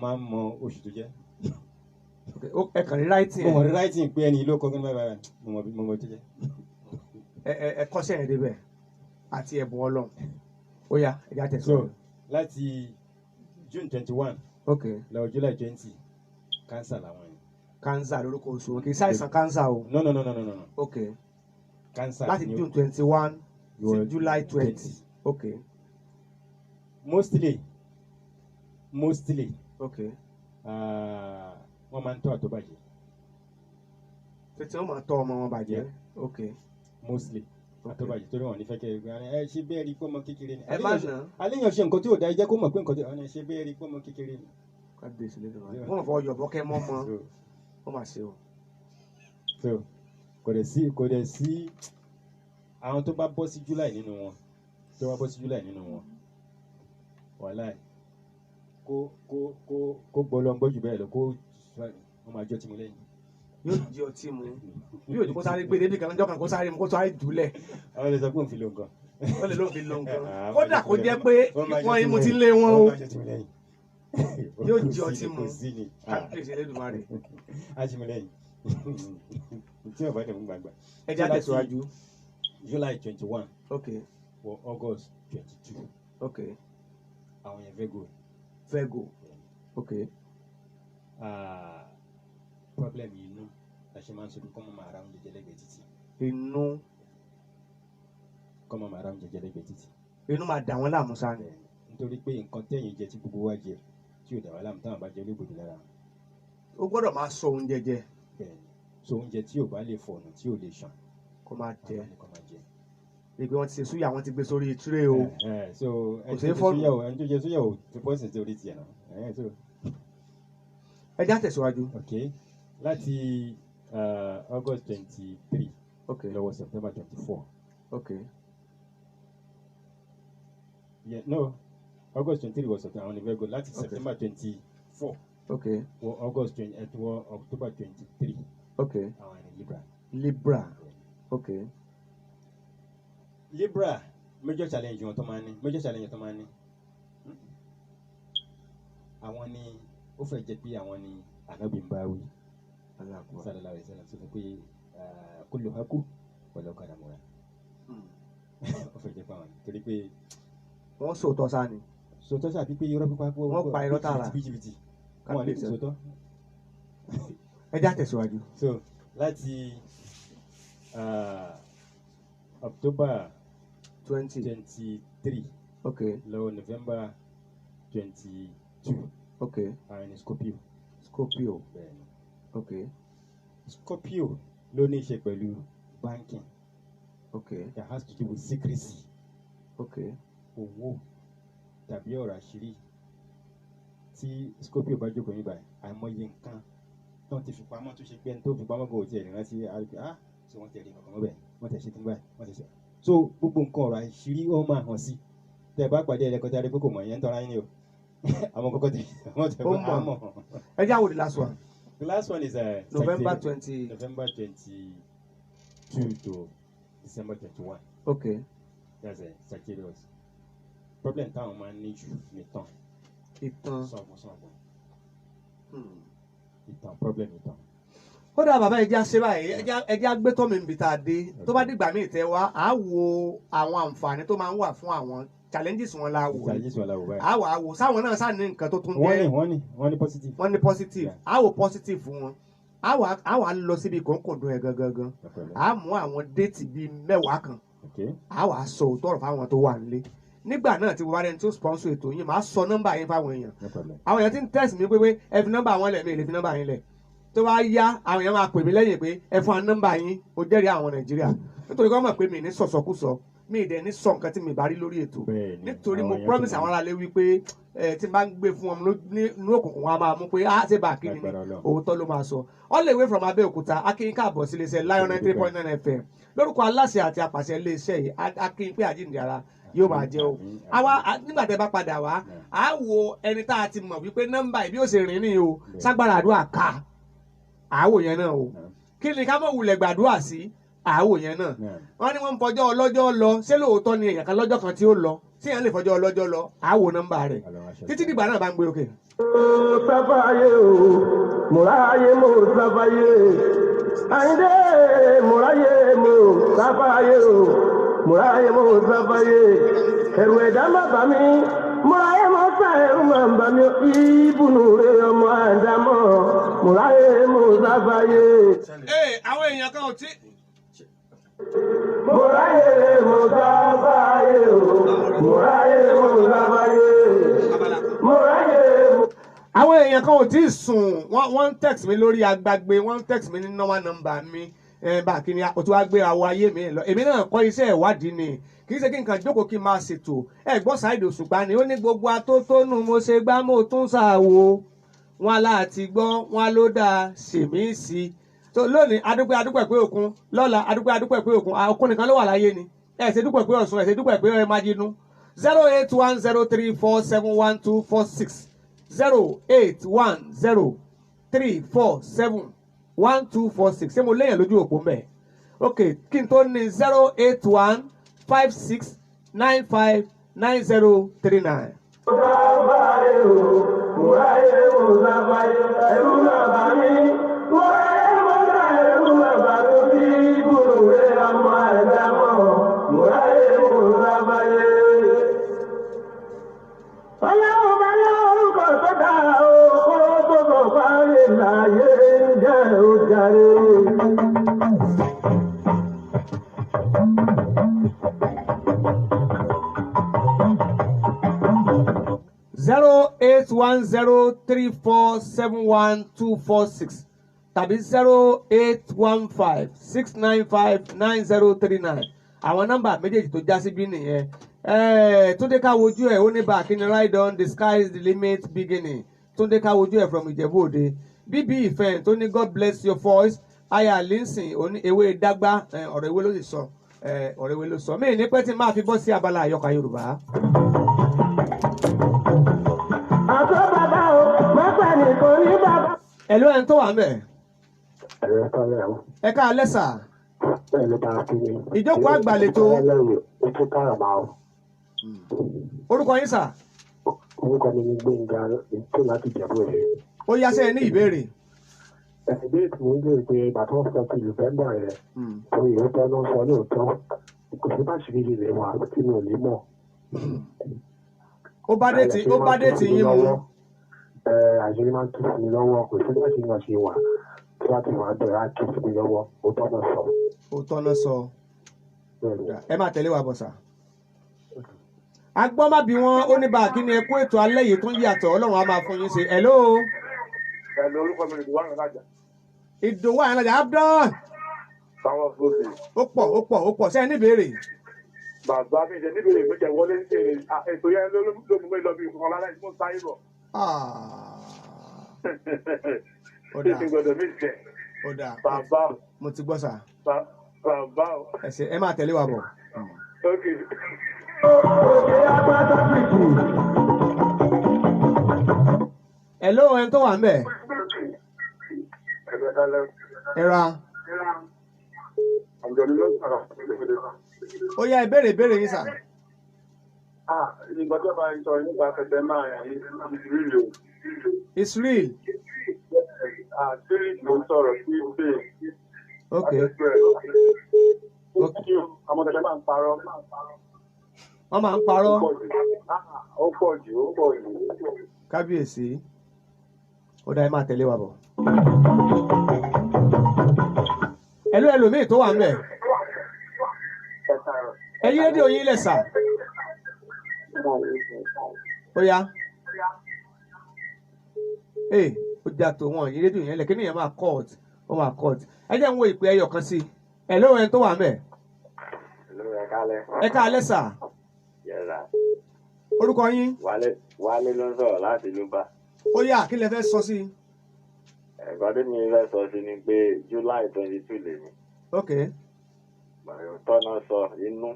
máa ń mọ oṣù tó jẹ́. ok ẹ kàn rí writing. mo mọ̀ rí writing pé ẹni ló kọ́ kí n bá báyìí mo mọ̀ tó jẹ́. ẹ kọ́ṣẹ́ yẹn débẹ̀ àti ẹ̀bùn Ọlọ́run. ó yá ẹ já tẹ̀síwájú. so láti June 21. ok. lọ July 20. Cancer làwọn yẹn. Cancer lórúkọ oṣù wọn kì í ṣàìsàn cancer o. no. ok. Cancer láti June 21 sí July 20. ok. mostly. ok. wọ́n máa ń tọ́ àtọ́bàjẹ́. tètè wọ́n máa tọ́ ọmọ wọn bàjẹ́. ok. mostly àtọ́bàjẹ́ torí wọn ò ní fẹ́ kẹ́ ẹ ṣe bẹ́ẹ̀ rí pọ́nmọ kékeré ni. ẹ má nà. àléyàn ṣe nǹkan tí ò da ẹ jẹ́ kó mọ̀ pé nǹkan tí ò ṣe bẹ́ẹ̀ rí pọ́nmọ kékeré ni. kábíyèsí lẹ́nu wa wọ́n fọ yọ̀bọ̀ kẹ́ mọ́ mọ́ ó mà ṣe o. so kò dẹ̀ sí àwọn tó bá bọ́ sí July nínú wọn wàhálà kó gbọ́lọ́ngbọ́ jù bẹ́ẹ̀ lọ kó wọ́n máa jọ tí mo lẹ́yìn. yóò di ọtí mu bí òjò kó sáré gbé débi kan lọ́jọ́ kan kó sáré mu kó sáré jùlẹ̀. àwọn lè sọ pé òun fi lo nǹkan. wọ́n lè lóun fi lo nǹkan kódà kó jẹ́ pé wọ́n yín mu ti lé wọn o. yóò di ọtí mu kábíyèsí Elédùmarè. a ti mu lẹ́yìn tí wọ́n bá dẹ̀ mú gbàgbà. ẹ já tẹ̀síwájú. July 21. ok. wọ August 22. ok. àwọn yẹn Virgo. ok. problem inú la ṣe máa ń sọ pé kọ́mọ máa ra oúnjẹ jẹ lẹ́gbẹ̀ẹ́ títì. inú. kọ́mọ máa ra oúnjẹ jẹ lẹ́gbẹ̀ẹ́ títì. inú máa dà wọ́n láàmú sáà ni. nítorí pé nǹkan tẹ̀yìn jẹ tí gbogbo wa jẹ tí ò dà wá láàmú táwọn bá jẹ olóògbé lára. ó gbọ́dọ̀ máa sọ oúnjẹ jẹ. so oúnjẹ tí ò bá lè fọ̀nù tí ò lè ṣàn kó máa jẹ kó máa jẹ. ibi wọn ti ṣe súyà wọn ti gbé sórí tíré o. So kò sí fọ́ọ̀nù ẹni tó jẹ súyà ò fi pọ́sì sí orí tiẹ̀ náà. So ẹ já tẹ̀síwájú. ok láti August 23 okay lọ́wọ́ September 24. okay yeah no August 23 was àwọn ní Virgo láti September 24 okay wọ August 20 wọ October 23 okay àwọn ní Libra okay Libra major challenge wọn tó máa ní àwọn ni ó fẹ́ jẹ́ pé àwọn ni Ànábì ń bá wí sallallahu alaihi wasallam sọ pé kullu haku walau kana mura ó fẹ́ jẹ́ pé àwọn torí pé wọ́n sòótọ́ sá ni sòótọ́ sá pípé irọ́ pípa pé wọ́n pa irọ́ tààrà bìtìbìtì wọ́n lè sòótọ́. ẹ já tẹ̀síwájú. So láti October 23 okay lọ November 22 okay àwọn ní Scorpio bẹ́ẹ̀ni okay Scorpio ló ní í ṣe pẹ̀lú banking okay that has to do with secrecy okay owó tàbí ọ̀rọ̀ àṣírí tí Scorpio bá jókòó nígbà àìmọye nǹkan tó ti fi pamọ́ tó ṣe pé ẹni tó fi pamọ́ kò tiẹ̀ rántí ṣé wọ́n tẹ̀lé kankan mọ́ bẹ́ẹ̀ wọ́n tẹ̀ ṣe kí n báyìí wọ́n tẹ̀ ṣe so gbogbo nǹkan ọ̀rọ̀ àṣírí ó máa hàn sí tẹ̀ bá pàdé ẹ̀rẹ́kọ́tà rí pé kò mọ̀ yẹn ń tọ́ra yín ni o àwọn kọ́kọ́ tẹ̀ wọ́n tẹ̀ bá mọ̀. ẹ já wo the last one. The last one is November 22 to December 21. Okay. That's a Sagittarius. Problem táwọn máa ń ní jù ní tán. Ìtàn. Sọ̀gbọ̀n. Ìtàn problem ìtàn. Ó dà bàbá ẹja ṣe báyìí ẹja gbé tọ́ mi níbi tá a dé tó bá dìgbà míì tẹ́ wá á wo àwọn àǹfààní tó máa ń wà fún àwọn challenges wọn la wò báyìí. Á wò sáwọn náà sáà ní nǹkan tó tún jẹ́. Wọ́n ní positive. Wọ́n ní positive. Á wò positive fún wọn. Á wà lọ síbi kọ̀ọ̀kọ̀dún ẹ̀ gangan. Á mú àwọn déètì bíi 10 kan. Á wà sọ òótọ́ ọ̀rọ̀ fáwọn tó wà nílé. Nígbà náà tí wọ́n bá rẹni tó sponsor ètò yìí máa sọ nọ́mbà yín fáwọn èèyàn. Àwọn èèyàn ti ń text mi pé ẹ fi nọ́mbà wọn lẹ̀ mi ò lè fi nọ́mbà yín lẹ̀. Tó bá yá àwọn èèyàn máa pè mí lẹ́yìn pé ẹ fún wa nọ́mbà yín ó jẹ́rìí àwọn Nàìjíríà. Nítorí kọ́ mọ̀ pé mi ní sọ̀sọ̀kúsọ mi ìdẹ̀ ní sọ nǹkan tí mi bá rí lórí ètò. Nítorí mo promise àwọn aráalé wípé tí n bá ń gbé fún wọn ní òkùnkùn wọn a máa mú pé ṣé bá kí ni òótọ́ ló máa sọ. All the way from Abẹ́òkúta akínyín káàbọ̀ sí iléeṣẹ́ Lion 93.9 FM lórúkọ aláṣẹ àti àpàṣẹ iléeṣẹ́ yìí akínyín pé àjíǹde ara yóò máa jẹ́ o. Nígbà tẹ́ bá padà wá á wo ẹni tá a ti mọ̀ wípé nọ́mbà ìbí ó ṣe rìn ní o ságbára àdúrà ká àáwò yẹn náà o kí ni ká mọ̀ wulẹ̀ gbàdúrà sí àáwò yẹn náà wọ́n ní wọ́n ń fọjọ́ ọlọ́jọ́ lọ ṣé lóòótọ́ ni èèyàn kan lọ́jọ́ kan tí ó lọ tí èèyàn lè fọjọ́ ọlọ́jọ́ lọ àáwò nọ́mbà rẹ̀ títí dìgbà náà bá ń gbé òkè. sáfàyè o mùráyé mo sáfàyè àyíndé mùráyé mo sáfàyè o mùráyé mo sáfàyè ẹ̀rù ẹ̀dá má bà mí mùráyé mo sá ẹ̀rù má bà mí ìbùnú rẹ̀ ọmọ àdámọ̀ mùráyé mo sáfàyè. Àwọn èèyàn kan ò tí. Mùráyé mo sáfàyè o mùráyé mo sáfàyè mùráyé mo. Àwọn èèyàn kan ò tí ì sùn wọ́n ń text mi lórí agbágbé wọ́n ń text mi ní normal number mi báàkì ni o tí wàá gbé àwọ̀ ayé mi lọ èmi náà kọ́ iṣẹ́ ìwádìí ni kì í ṣe kí n kàn jókòó kí n máa ṣètò gbọ́ Saheed Òṣùpá ni ó ní gbogbo atótónu mo ṣe gbá mo tún ṣàwò wọn láti gbọ́ wọn ló dáa ṣèmí sí so lónìí adúpẹ́ pé òkun lọ́la adúpẹ́ pé òkun nìkan ló wà láyé ni ṣe dúpẹ́ pé Ọ̀ṣun ṣe dúpẹ́ pé ẹ máa jinú 08103471246 08103471246 ṣé mo léyìn lójú òpó mbẹ ok kí n tó ní 08156959039. (08103471246) tàbí 08156959039 àwọn nọ́mbà méjèèjì tó já síbí nìyẹn. Túndé ká wojú ẹ̀ ó ní bá kíni ride on the sky is the limit beginning. Túndé ká wojú ẹ̀ from Ìjẹ̀bú Òde. bíbí ìfẹ́ tó ní God bless your voice. aya linsin oní ewé dágbá ọ̀rọ̀ ewé ló sì sọ ọ̀rọ̀ ewé ló sọ mí ní pẹ́ tí máa fi bọ́ sí abala àyọkà Yorùbá. àtọ́ bàbá o mọ́pẹ́ nìkan ní bàbá. ẹ̀lú ẹni tó wà ń bẹ̀. ẹ̀rọ kálẹ̀ o. ẹ ká alẹ́ sà. bẹ́ẹ̀ ló bá fi ní. ìjókòó àgbàlejò. ètò káràmà o. orúkọ yín sà. orúkọ mi ni Gbénga ètò láti Ìjẹ̀bú Òde. ó yá sẹ́yìn ní ìbéèrè. ìbéèrè tí mo ń béèrè pé bàtà wọn sọ pé November rẹ̀ orí ìrọ́pẹ́ ló ń sọ lóòótọ́ kò sí bá ṣe rí ilẹ̀ wa tí mi ò ní mọ̀. ó bá dé tí yín mú. àṣírí máa ń tú sí mi lọ́wọ́ kò sí bá ṣe yàn ṣe wà tí wàá ti máa bẹ̀rẹ̀ á tú sí mi lọ́wọ́ ó tọ́nà sọ. ó tọ́nà sọ. ẹ máa tẹ̀lé wa bọ̀ sà. agbọ́n má bí wọn ó ní bá a kí ni ẹ kó ètò alẹ́ yìí tún yàtọ̀ Ọlọ́run á máa fún yín ṣe. hello. orúkọ mi Ìdòwú Àyànlájà. Ìdòwú Àyànlájà Abdul. Táwọn fúlọ́ọ̀sì. ó pọ̀ sẹ́yìn níbèrè. Bàbá mi ṣe níbèrè mi jẹ wọlé ní ètò yẹn ló mú mi lọ bí nǹkan lára ìfún sáyé bọ̀. Ó dáa. Bàbá mo ti gbọ́ sà. Bàbá ẹ máa tẹ̀lé wa bọ̀. òkè agbádá fìkì. hello ẹni tó wà ń bẹ̀. ẹ̀ra. ó yá ìbéèrè yín sà. ìgbà tó bá ń sọ nípa pẹpẹ máa yàn yín Israel o. Israel. Spirit ló sọ̀rọ̀ sí pé. ok. àwọn tẹ̀lé máa ń parọ́. wọ́n máa ń parọ́. ó pọ̀ jù. kábíyèsí. ó dá ẹ máa tẹ̀lé wa bọ̀. ẹlòmíì tó wà ń bẹ̀. ẹ̀yin rédíò yín lẹ̀ sà. ó yá. ó jà tó wọn ẹ̀yin rédíò yẹn lẹ̀ kí nìyẹn máa cut ó máa cut. ẹ jẹ́ ń wo ìpè ẹyọ kan sí i. ẹni tó wà ń bẹ̀. ẹ káalẹ́ sà. orúkọ yín. Wálé ló ń sọ̀rọ̀ láti Lúbà. ó yá kí lẹ fẹ́ sọ sí i. ẹ̀gbọ́n tí mi fẹ́ sọ sí ni pé July 22 lè ní. ok. tọ́nà sọ inú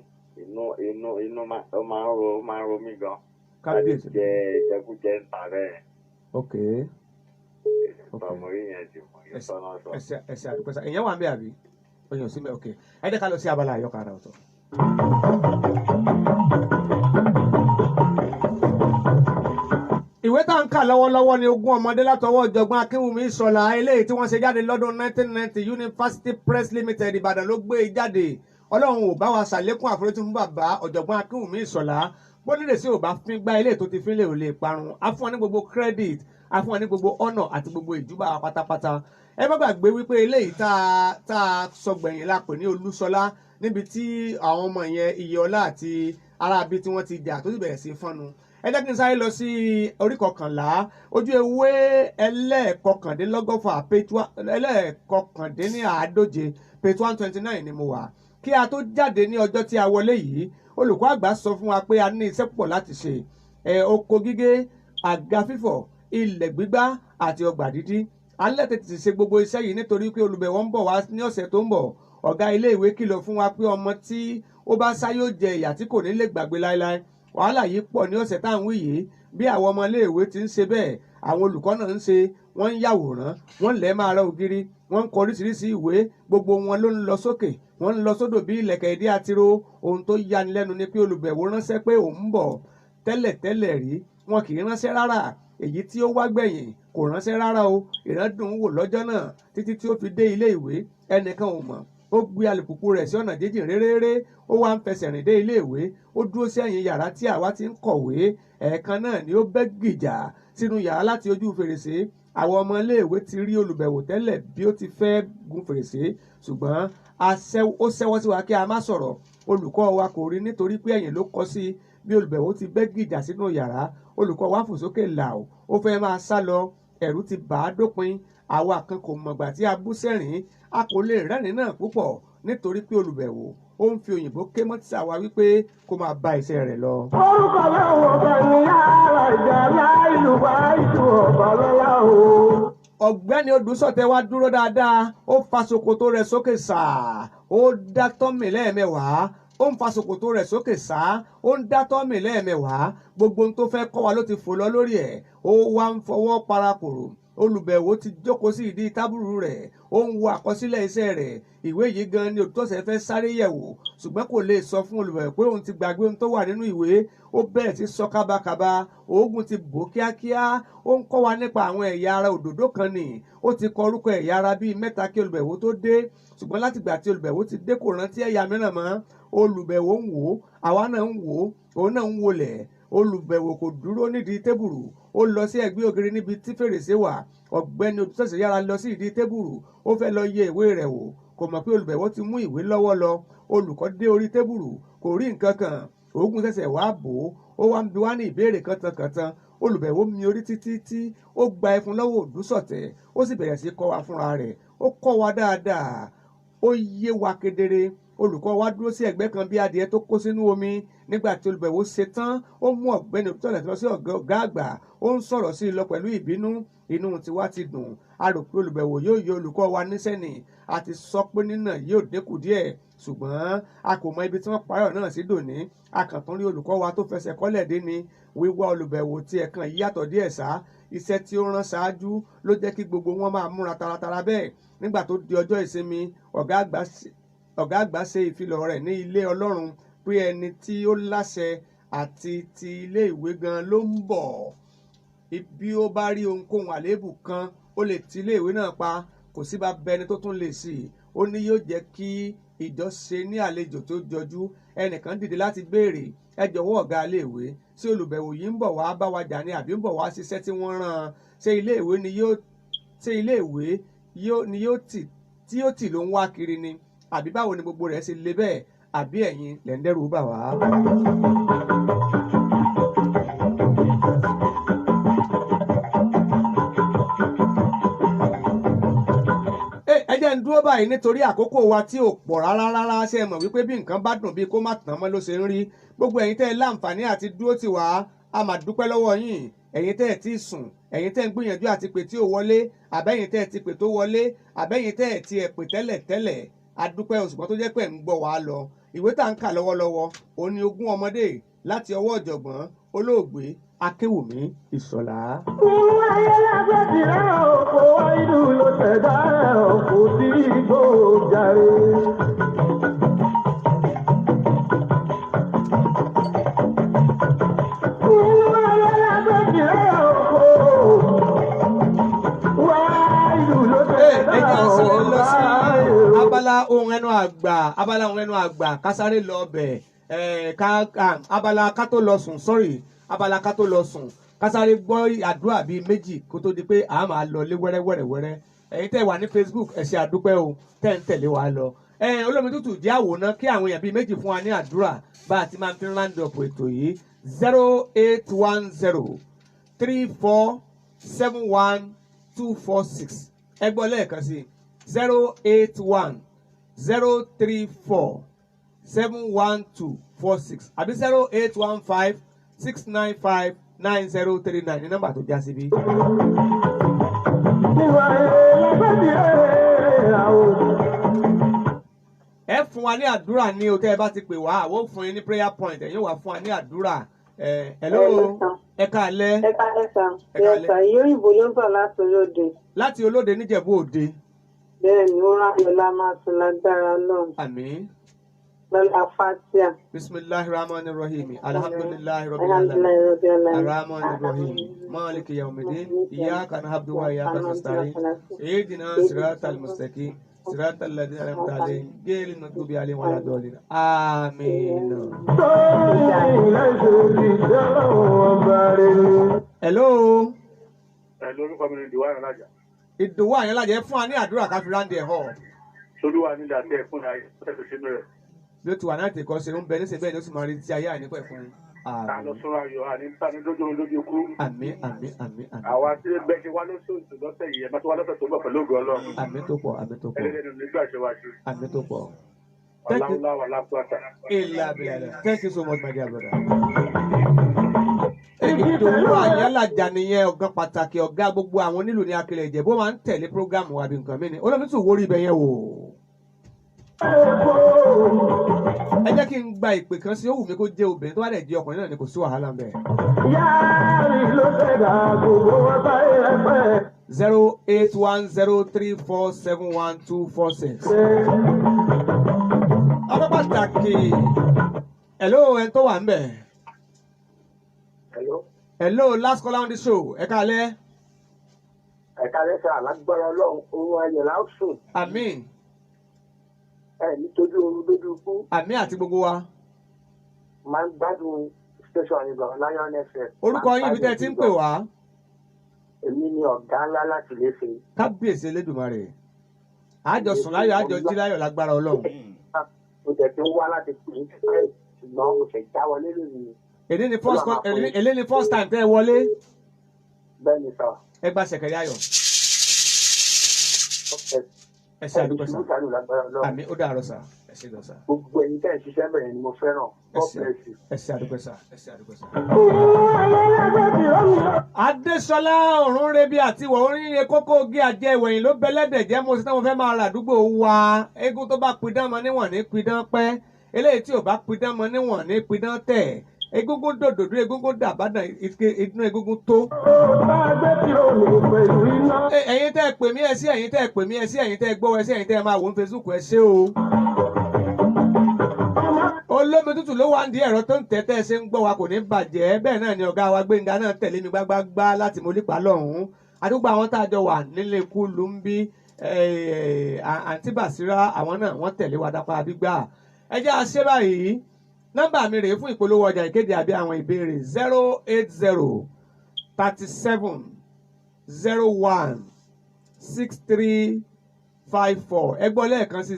ó máa ń ro mí gan. kábíyèsí. jẹ ìjẹkújẹ ń ta bẹ́ẹ̀. ok. ọmọ orí yẹn ti mọ̀ yóò tọ́nà sọ. ẹsẹ̀ àdúpẹ́sà èèyàn wà ń bẹ̀ àbí oyin ò sí mẹ́ ok ẹ jẹ́ ká lọ sí abala àyọkà ara ọ̀tọ̀. ìwé tá ń kà lọ́wọ́lọ́wọ́ ni ogún ọmọdé látọwọ́ ọ̀jọ̀gbọ́n Akínwùmí Ìṣọ̀lá eléyìí tí wọ́n ṣe jáde lọ́dún 1990 University Press Limited Ìbàdàn ló gbé jáde Ọlọ́run ò bá wa ṣàlékún àforíjì fún bàbá ọ̀jọ̀gbọ́n Akínwùmí Ìṣọ̀lá bó nílé sí ò bá fín gbá eléyìí tó ti fín lè ò lè parun á fún wa ní gbogbo credit á fún wa ní gbogbo honour àti gbogbo ìjúbà pátápátá ẹ má gbàgbé wípé eléyìí tá a sọ gbẹ̀yìn la pè ní Olúṣọlá níbi tí àwọn ọmọ yẹn Iyèọlá àti aráabí tí wọ́n ti jà tó sì bẹ̀rẹ̀ sí fọ́nu ẹ jẹ́ kí n sáré lọ sí orí kọkànlá ojú ewé ẹlẹ́ẹ̀kọkàndínlọ́gọ́fà ẹlẹ́ẹ̀kọkàndínláàádóje page 129 ni mo wà kí a tó jáde ní ọjọ́ tí a wọlé yìí olùkọ́ àgbà sọ fún wa pé a ní iṣẹ́ púpọ̀ láti ṣe oko gígé àga fífọ̀ ilẹ̀ gbígbá àti ọgbà dídí alẹ́ tètè ṣe gbogbo iṣẹ́ yìí nítorí pé olùbẹ̀wọ̀ ń bọ̀ wá ní ọ̀sẹ̀ tó ń bọ̀ ọ̀gá ilé ìwé kìlọ̀ fún wa pé ọmọ tí ó bá sá yóò jẹ ìyà tí kò ní lè gbàgbé láéláé wàhálà yìí pọ̀ ní ọ̀sẹ̀ tá à ń wí yìí bí àwọn ọmọ iléèwé ti ń ṣe bẹ́ẹ̀ àwọn olùkọ́ náà ń ṣe wọ́n ń yàwòrán wọ́n lẹ̀ máa ra ògiri wọ́n ń kọ oríṣiríṣi ìwé gbogbo wọn ló ń lọ sókè wọ́n ń lọ sódò bí ìlẹ̀kẹ̀ ìdí àtiró ohun tó yani lẹ́nu ni pé olùbẹ̀wò ránṣẹ́ pé òun ń bọ̀ tẹ́lẹ̀tẹ́lẹ̀ rí wọn kì í ránṣẹ́ rárá èyí tí ó wá gbẹ̀yìn kò ránṣẹ́ rárá o ìrandùn wò lọ́jọ́ náà títí tí ó fi dé ilé ìwé ẹnìkan ò mọ̀ ó gbé alùpùpù rẹ̀ sí ọ̀nà jíjìn réréré ó wá ń fẹsẹ̀ rìn dé ilé ìwé ó dúró sí ẹ̀yìn yàrá tí àwa ti ń kọ̀wé ẹ̀ẹ̀kan náà ni ó bẹ́ gìjà sínú yàrá láti ojú fèrèsé àwọn ọmọ iléèwé ti rí olùbẹ̀wò tẹ́lẹ̀ bí ó ti fẹ́ gun fèrèsé ṣùgbọ́n ó ṣẹ́wọ́ sí wa kí a má sọ̀rọ̀ olùkọ́ wa kò rí nítorí pé ẹ̀yìn ló kọ́ sí bí olùbẹ̀wò ti bẹ́ gìjà sínú yàrá olùkọ́ wa fò sókè làó ó fẹ́ máa sá lọ ẹ̀rù ti bà á dópin àwa kan kò mọ̀gbà tí a bú sẹ́rìn a kò lè rẹ́rìn náà púpọ̀ nítorí pé olùbẹ̀wò ó ń fi òyìnbó ké mọ́tísà wa wípé kó máa bá iṣẹ́ rẹ̀ lọ. orúkọ láwọn ọba ní yàrá ìjà láìlú wá ìtú ọba lọ́la o. ọ̀gbẹ́ni Odùsọ̀tẹ̀ wá dúró dáadáa ó fa ṣòkòtò rẹ̀ sókè sàá ó dá tọ́mì lẹ́ẹ̀mẹ́wàá ó ń fa ṣòkòtò rẹ̀ sókè sàá ó ń dá tọ́mì lẹ́ẹ̀mẹ́wàá gbogbo ohun tó fẹ́ kọ́ wa ló ti fò lọ lórí ẹ̀ ó wá ń fọwọ́ parakòrò olùbẹ̀wò ti jókòó sí ìdí tábùrù rẹ̀ ó ń wo àkọsílẹ̀ iṣẹ́ rẹ̀ ìwé yìí gan ni Odùsọ̀tẹ̀ fẹ́ sáré yẹ̀wò ṣùgbọ́n kò lè sọ fún olùbẹ̀wò pé òun ti gbàgbé ohun tó wà nínú ìwé ó bẹ̀rẹ̀ sí sọ kábàkàbà oògùn ti bò kíákíá ó ń kọ́ wa nípa àwọn ẹ̀yà ara òdòdó kan nì ó ti kọ orúkọ ẹ̀yà ara bíi mẹ́ta kí olùbẹ̀wò tó dé ṣùgbọ́n látìgbà tí olùbẹ̀wò ti dé kò rántí ẹ̀yà mìíràn mọ́ olùbẹ̀wò ń wò ó àwa náà ń wò ó òun náà ń wọlẹ̀ olùbẹ̀wò kò dúró nídìí tébùrù ó lọ sí ẹ̀gbẹ́ ògiri níbi tí fèrèsé wà ọ̀gbẹ́ni Odùsọ̀tẹ̀ yára lọ sí ìdí tébùrù ó fẹ́ lọ yẹ ìwé rẹ̀ wò kò mọ̀ pé olùbẹ̀wò ti mú ìwé lọ́wọ́ lọ olùkọ́ dé orí tébùrù kò rí nǹkan kan òògùn ṣẹ̀ṣẹ̀ wá bò ó wá ń bi wá ní ìbéèrè kàntankàntan olùbẹ̀wò mi orí títí tí ó gba ẹfun lọ́wọ́ Odùsọ̀tẹ̀ ó sì bẹ̀rẹ̀ sí kọ́ wa fúnra rẹ̀ ó kọ́ wa dáadáa ó yé wa kedere olùkọ́ wa dúró sí ẹ̀gbẹ́ kan bí adìẹ tó kó sínú omi nígbà tí olùbẹ̀wò ṣe tán ó mú ọ̀gbẹ́ni Odùsọ̀tẹ̀ lọ sí ọ̀gá àgbà ó ń sọ̀rọ̀ sí i lọ pẹ̀lú ìbínú inú tiwa ti dùn a rò pé olùbẹ̀wò yóò yọ olùkọ́ wa níṣẹ́ ni a ti sọ pé nínà yóò dínkù díẹ̀ ṣùgbọ́n a kò mọ ibi tí wọ́n parí ọ̀rọ̀ náà sí dòní a kàn tún rí olùkọ́ wa tó fẹsẹ̀ kọ́lẹ̀ dé ni wíwá olùbẹ̀wò tí ẹ̀kan yàtọ̀ díẹ̀ sá iṣẹ́ tí ó rán ṣáájú ló jẹ́ kí gbogbo wọn máa múra taratara bẹ́ẹ̀ nígbà tó di ọjọ́ ìsinmi ọ̀gá àgbà ṣe ìfilọ̀ rẹ̀ ní ilé Ọlọ́run pé ẹni tí ó láṣẹ àti ti ilé ìwé gan ló ń bọ̀ bí ó bá rí ohunkóhun àléébù kan ó lè ti ilé ìwé náà pa kò sí bá bẹni tó tún lè sí i ó ní yóò jẹ́ kí ìjọ ṣe ní àlejò tó jọjú ẹnìkan dìde láti béèrè ẹ jọ̀wọ́ ọ̀gá iléèwé ṣé olùbẹ̀wò yìí ń bọ̀ wá bá wa jà ní àbí ń bọ̀ wá ṣiṣẹ́ tí wọ́n rán an ṣé iléèwé ni yóò tì ló ń wá kiri ni àbí báwo ni gbogbo rẹ̀ ṣe le bẹ́ẹ̀ àbí ẹ̀yin lẹ̀ ń dẹ́rù bà wá. ẹ jẹ́ ń dúró báyìí nítorí àkókò wa tí ò pọ̀ rárá ṣe é mọ̀ wípé bí nǹkan bá dùn bí kó má tán mọ́ ló ṣe ń rí gbogbo ẹ̀yin tẹ́ ẹ láǹfààní àti dúró tì wá a máa dúpẹ́ lọ́wọ́ yín ẹ̀yin tẹ́ ẹ ti sùn ẹ̀yin tẹ́ ń gbìyànjú àti pè tí ò wọlé àbẹ́yìn tẹ́ ẹ ti pè tó wọlé àbẹ́yìn tẹ́ ẹ ti ẹ̀ pè tẹ́lẹ̀ a dúpẹ́ òṣùpọ̀ tó jẹ́ pé ń gbọ́ wá lọ ìwé tá ń kà lọ́wọ́lọ́wọ́ òun ni ogún ọmọdé láti ọwọ́ ọ̀jọ̀gbọ́n olóògbé Akéwùmí Ìṣọ̀lá. nínú ayé lágbẹ́ tìrẹ́ òkò ìlú ló tẹ̀dá òkò tí igbó jàre. nínú ayé lágbẹ́ tìrẹ́ òkò wá ìlú ló tẹ̀dá òkò abala ohun ẹnu àgbà kásáré lọ bẹ̀ abala ká tó lọ sùn abala ká tó lọ sùn kásáré gbọ́ àdúrà bíi méjì kó tó di pé a máa lọ lé wẹ́rẹ́wẹ́rẹ́ ẹ̀yin tẹ́ wà ní Facebook ẹ ṣé àdúpẹ́ o tẹ́ ń tẹ̀lé wa lọ olómi tútù jẹ́ àwòrán kí àwọn èèyàn bíi méjì fún wa ní àdúrà bá a ti máa fi round up ètò yìí 08103471246 ẹ gbọ́ lẹ́ẹ̀kan sí 08103471246 àbí 08156959039 ní nọ́mbà tó já síbí. ẹ fún wa ní àdúrà ní o tẹ́ ẹ bá ti pè wá àwọn ò fún yín ní prayer point ẹ̀yin wà fún wa ní àdúrà. Hello ẹ káalẹ́. ẹ káalẹ́ sà yẹsà yóòyìnbó ló ń bọ̀ láti Olóde. láti Olóde níjẹ̀bú Òde. bẹ́ẹ̀ni ó ráyọlá máa tún lágbára náà. àmín. lọ́la fatia. bisimilahi rahman rahim alhamdulilahi rabbil alamin arahman rahim maliki yawmidin iyyaka na'budu wa iyyaka nasta'in ihdina siratal mustaqim siratal ladzina an'amta alayhim ghayril maghdubi alayhim waladdallin àmín. Hello. lórúkọ mi ni Ìdòwú Àyànlájà. Ìdòwú Àyànlájà fún wa ní àdúrà ká fi ráńdì ẹ̀ hàn. Solúwa nílẹ̀ àti ẹ̀fún ayé ọ̀sẹ̀ tó ṣe nú rẹ̀. bí ó ti wà náà tẹ̀kọ́ ṣe ń bẹ níṣẹ́ bẹ́ẹ̀ ni ó sì máa rí tí ayé àìnípẹ̀ fún un. ta lọ sọ́ra ayọ̀ àní tani lójú ikú. àmín àmín àmín àmín. àwa tí bẹ́ẹ̀ ṣe wá lóṣooṣù lọ́sẹ̀ yìí ẹ bá tó wá lọ́sẹ̀ tó bọ̀ pẹ̀lú ògùn ọlọ́run. àmín tó pọ̀ àmín tó pọ̀. ẹlẹ́dẹ̀ẹ́nu nígbà ṣe wá sí. àmín tó pọ̀. Thank you so much, my dear brother. Ìdòwú Àyálàjà nìyẹn ọ̀gá pàtàkì ọ̀gá gbogbo àwọn onílù ní Akilẹ̀ Ìjẹ̀bú máa ń tẹ̀lé prógámù àbí nǹkan mi ni olómi tún wórí ibẹ̀ yẹn wò. Ẹ jẹ́ kí n gba ìpè kan sí ó wù mí kó jẹ́ obìnrin tó bá dẹ̀ jẹ́ ọkùnrin náà ni kò sí wàhálà ń bẹ̀. 08103471246. Ọ̀gá pàtàkì hello ẹni tó wà ń bẹ̀. Hello, last caller on the show. Ẹ káalẹ́. Ẹ káalẹ́ sir, alágbára Ọlọ́run, ohun ayọ̀ la ó sùn. Àmín. Nítorí oorun lójú ikú. Àmín àti gbogbo wa. Máa ń gbádùn station ìgbà Lion FM. Orúkọ yín ibi tẹ́ ẹ ti ń pè wá. Èmi ni ọ̀gá ńlá láti léṣe. Kábíyèsí Elédùmarè. Àjọ sùn láyọ̀, àjọ jí láyọ̀ lágbára Ọlọ́run. Mo tẹ̀ tí ń wá láti pè é ṣùgbọ́n mo fẹ́ já wọlé lónìí. Èlé ni first time tẹ́ ẹ wọlé. Bẹ́ẹ̀ni sọ. Ẹ gba ṣẹ̀kẹ̀rẹ̀ ayọ̀. Ẹ ṣe àdúgbò sá. Àmín ó dàárọ̀ sá. Ẹ ṣe lọ sá. Gbogbo ẹ̀yin tẹ́ ẹ̀ ṣiṣẹ́ bẹ̀rẹ̀ ni mo fẹ́ràn. Ẹ ṣe àdúgbò sá. Ẹ ṣe àdúgbò sá. Adéṣọlá Ọ̀rúnrẹ́bí àti ìwọ̀ oríire kókó gé àjẹ ìwẹ̀yìn ló bẹ́lẹ́dẹ̀ jẹ́ mo sì náà mo fẹ́ máa ra àdúgbò wa. Eégún tó bá pidán mọ níwọ̀n ní pidán pẹ́. Eléyìí tí ò bá pidán mọ níwọ̀n ní pidán tẹ̀. Egúngún dòdòdó egúngún dàbádàn inú egúngún tó. Ẹ̀yin tẹ́ ẹ pè mí ẹ sí ẹ̀yin tẹ́ ẹ pè mí ẹ sí ẹ̀yin tẹ́ ẹ gbọ́ ẹ sí ẹ̀yin tẹ́ ẹ máa wò ní Facebook ẹ ṣé o. Olómi tútù ló wà ní ẹ̀rọ tó ń tẹ́tẹ́ ṣe ń gbọ́ wa kò ní bàjẹ́ bẹ́ẹ̀ náà ni ọ̀gá wa Gbénga náà tẹ̀lé mi gbágbágbá láti Mólípà lọ́hùn-ún. Àdúgbò àwọn tá a jọ wà nílé ikú Lumbi àǹtí Bàṣírá àwọn náà wọ́n tẹ̀lé wa dápá gbígbà. Ẹ jẹ́ àṣẹ báyìí. Nọ́mbà mi rèé fún ìpolówó ọjà ìkéde àbí àwọn ìbéèrè 08037016354 ẹ gbọ́ lẹ́ẹ̀kan sí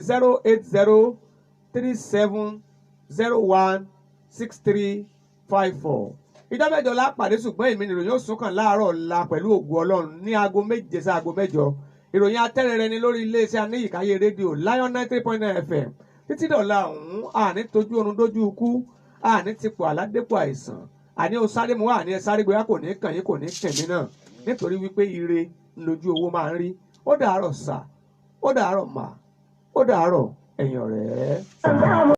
08037016354. Ìjọ mẹ́jọ la pàdé ṣùgbọ́n èmi nìròyìn ó sún kàn láàárọ̀ ọ̀la pẹ̀lú ògùn Ọlọ́run ní aago 7 sí aago 8. Ìròyìn atẹ́rẹrẹ ni lórí iléeṣẹ́ Aníyìkáyé rédíò Lion 93.9 FM. Títí dọ̀la ọ̀hún àní tójú oorun dójú ikú àní tipò aládépò àìsàn àní o sáré mu wá àní ẹ sáré gbéra kò ní kàn yín kò ní kẹ̀mí náà nítorí wípé ire lójú owó máa ń rí. Ó dàárọ̀ sà ó dàárọ̀ mà ó dàárọ̀ ẹ̀yin ọ̀rẹ́.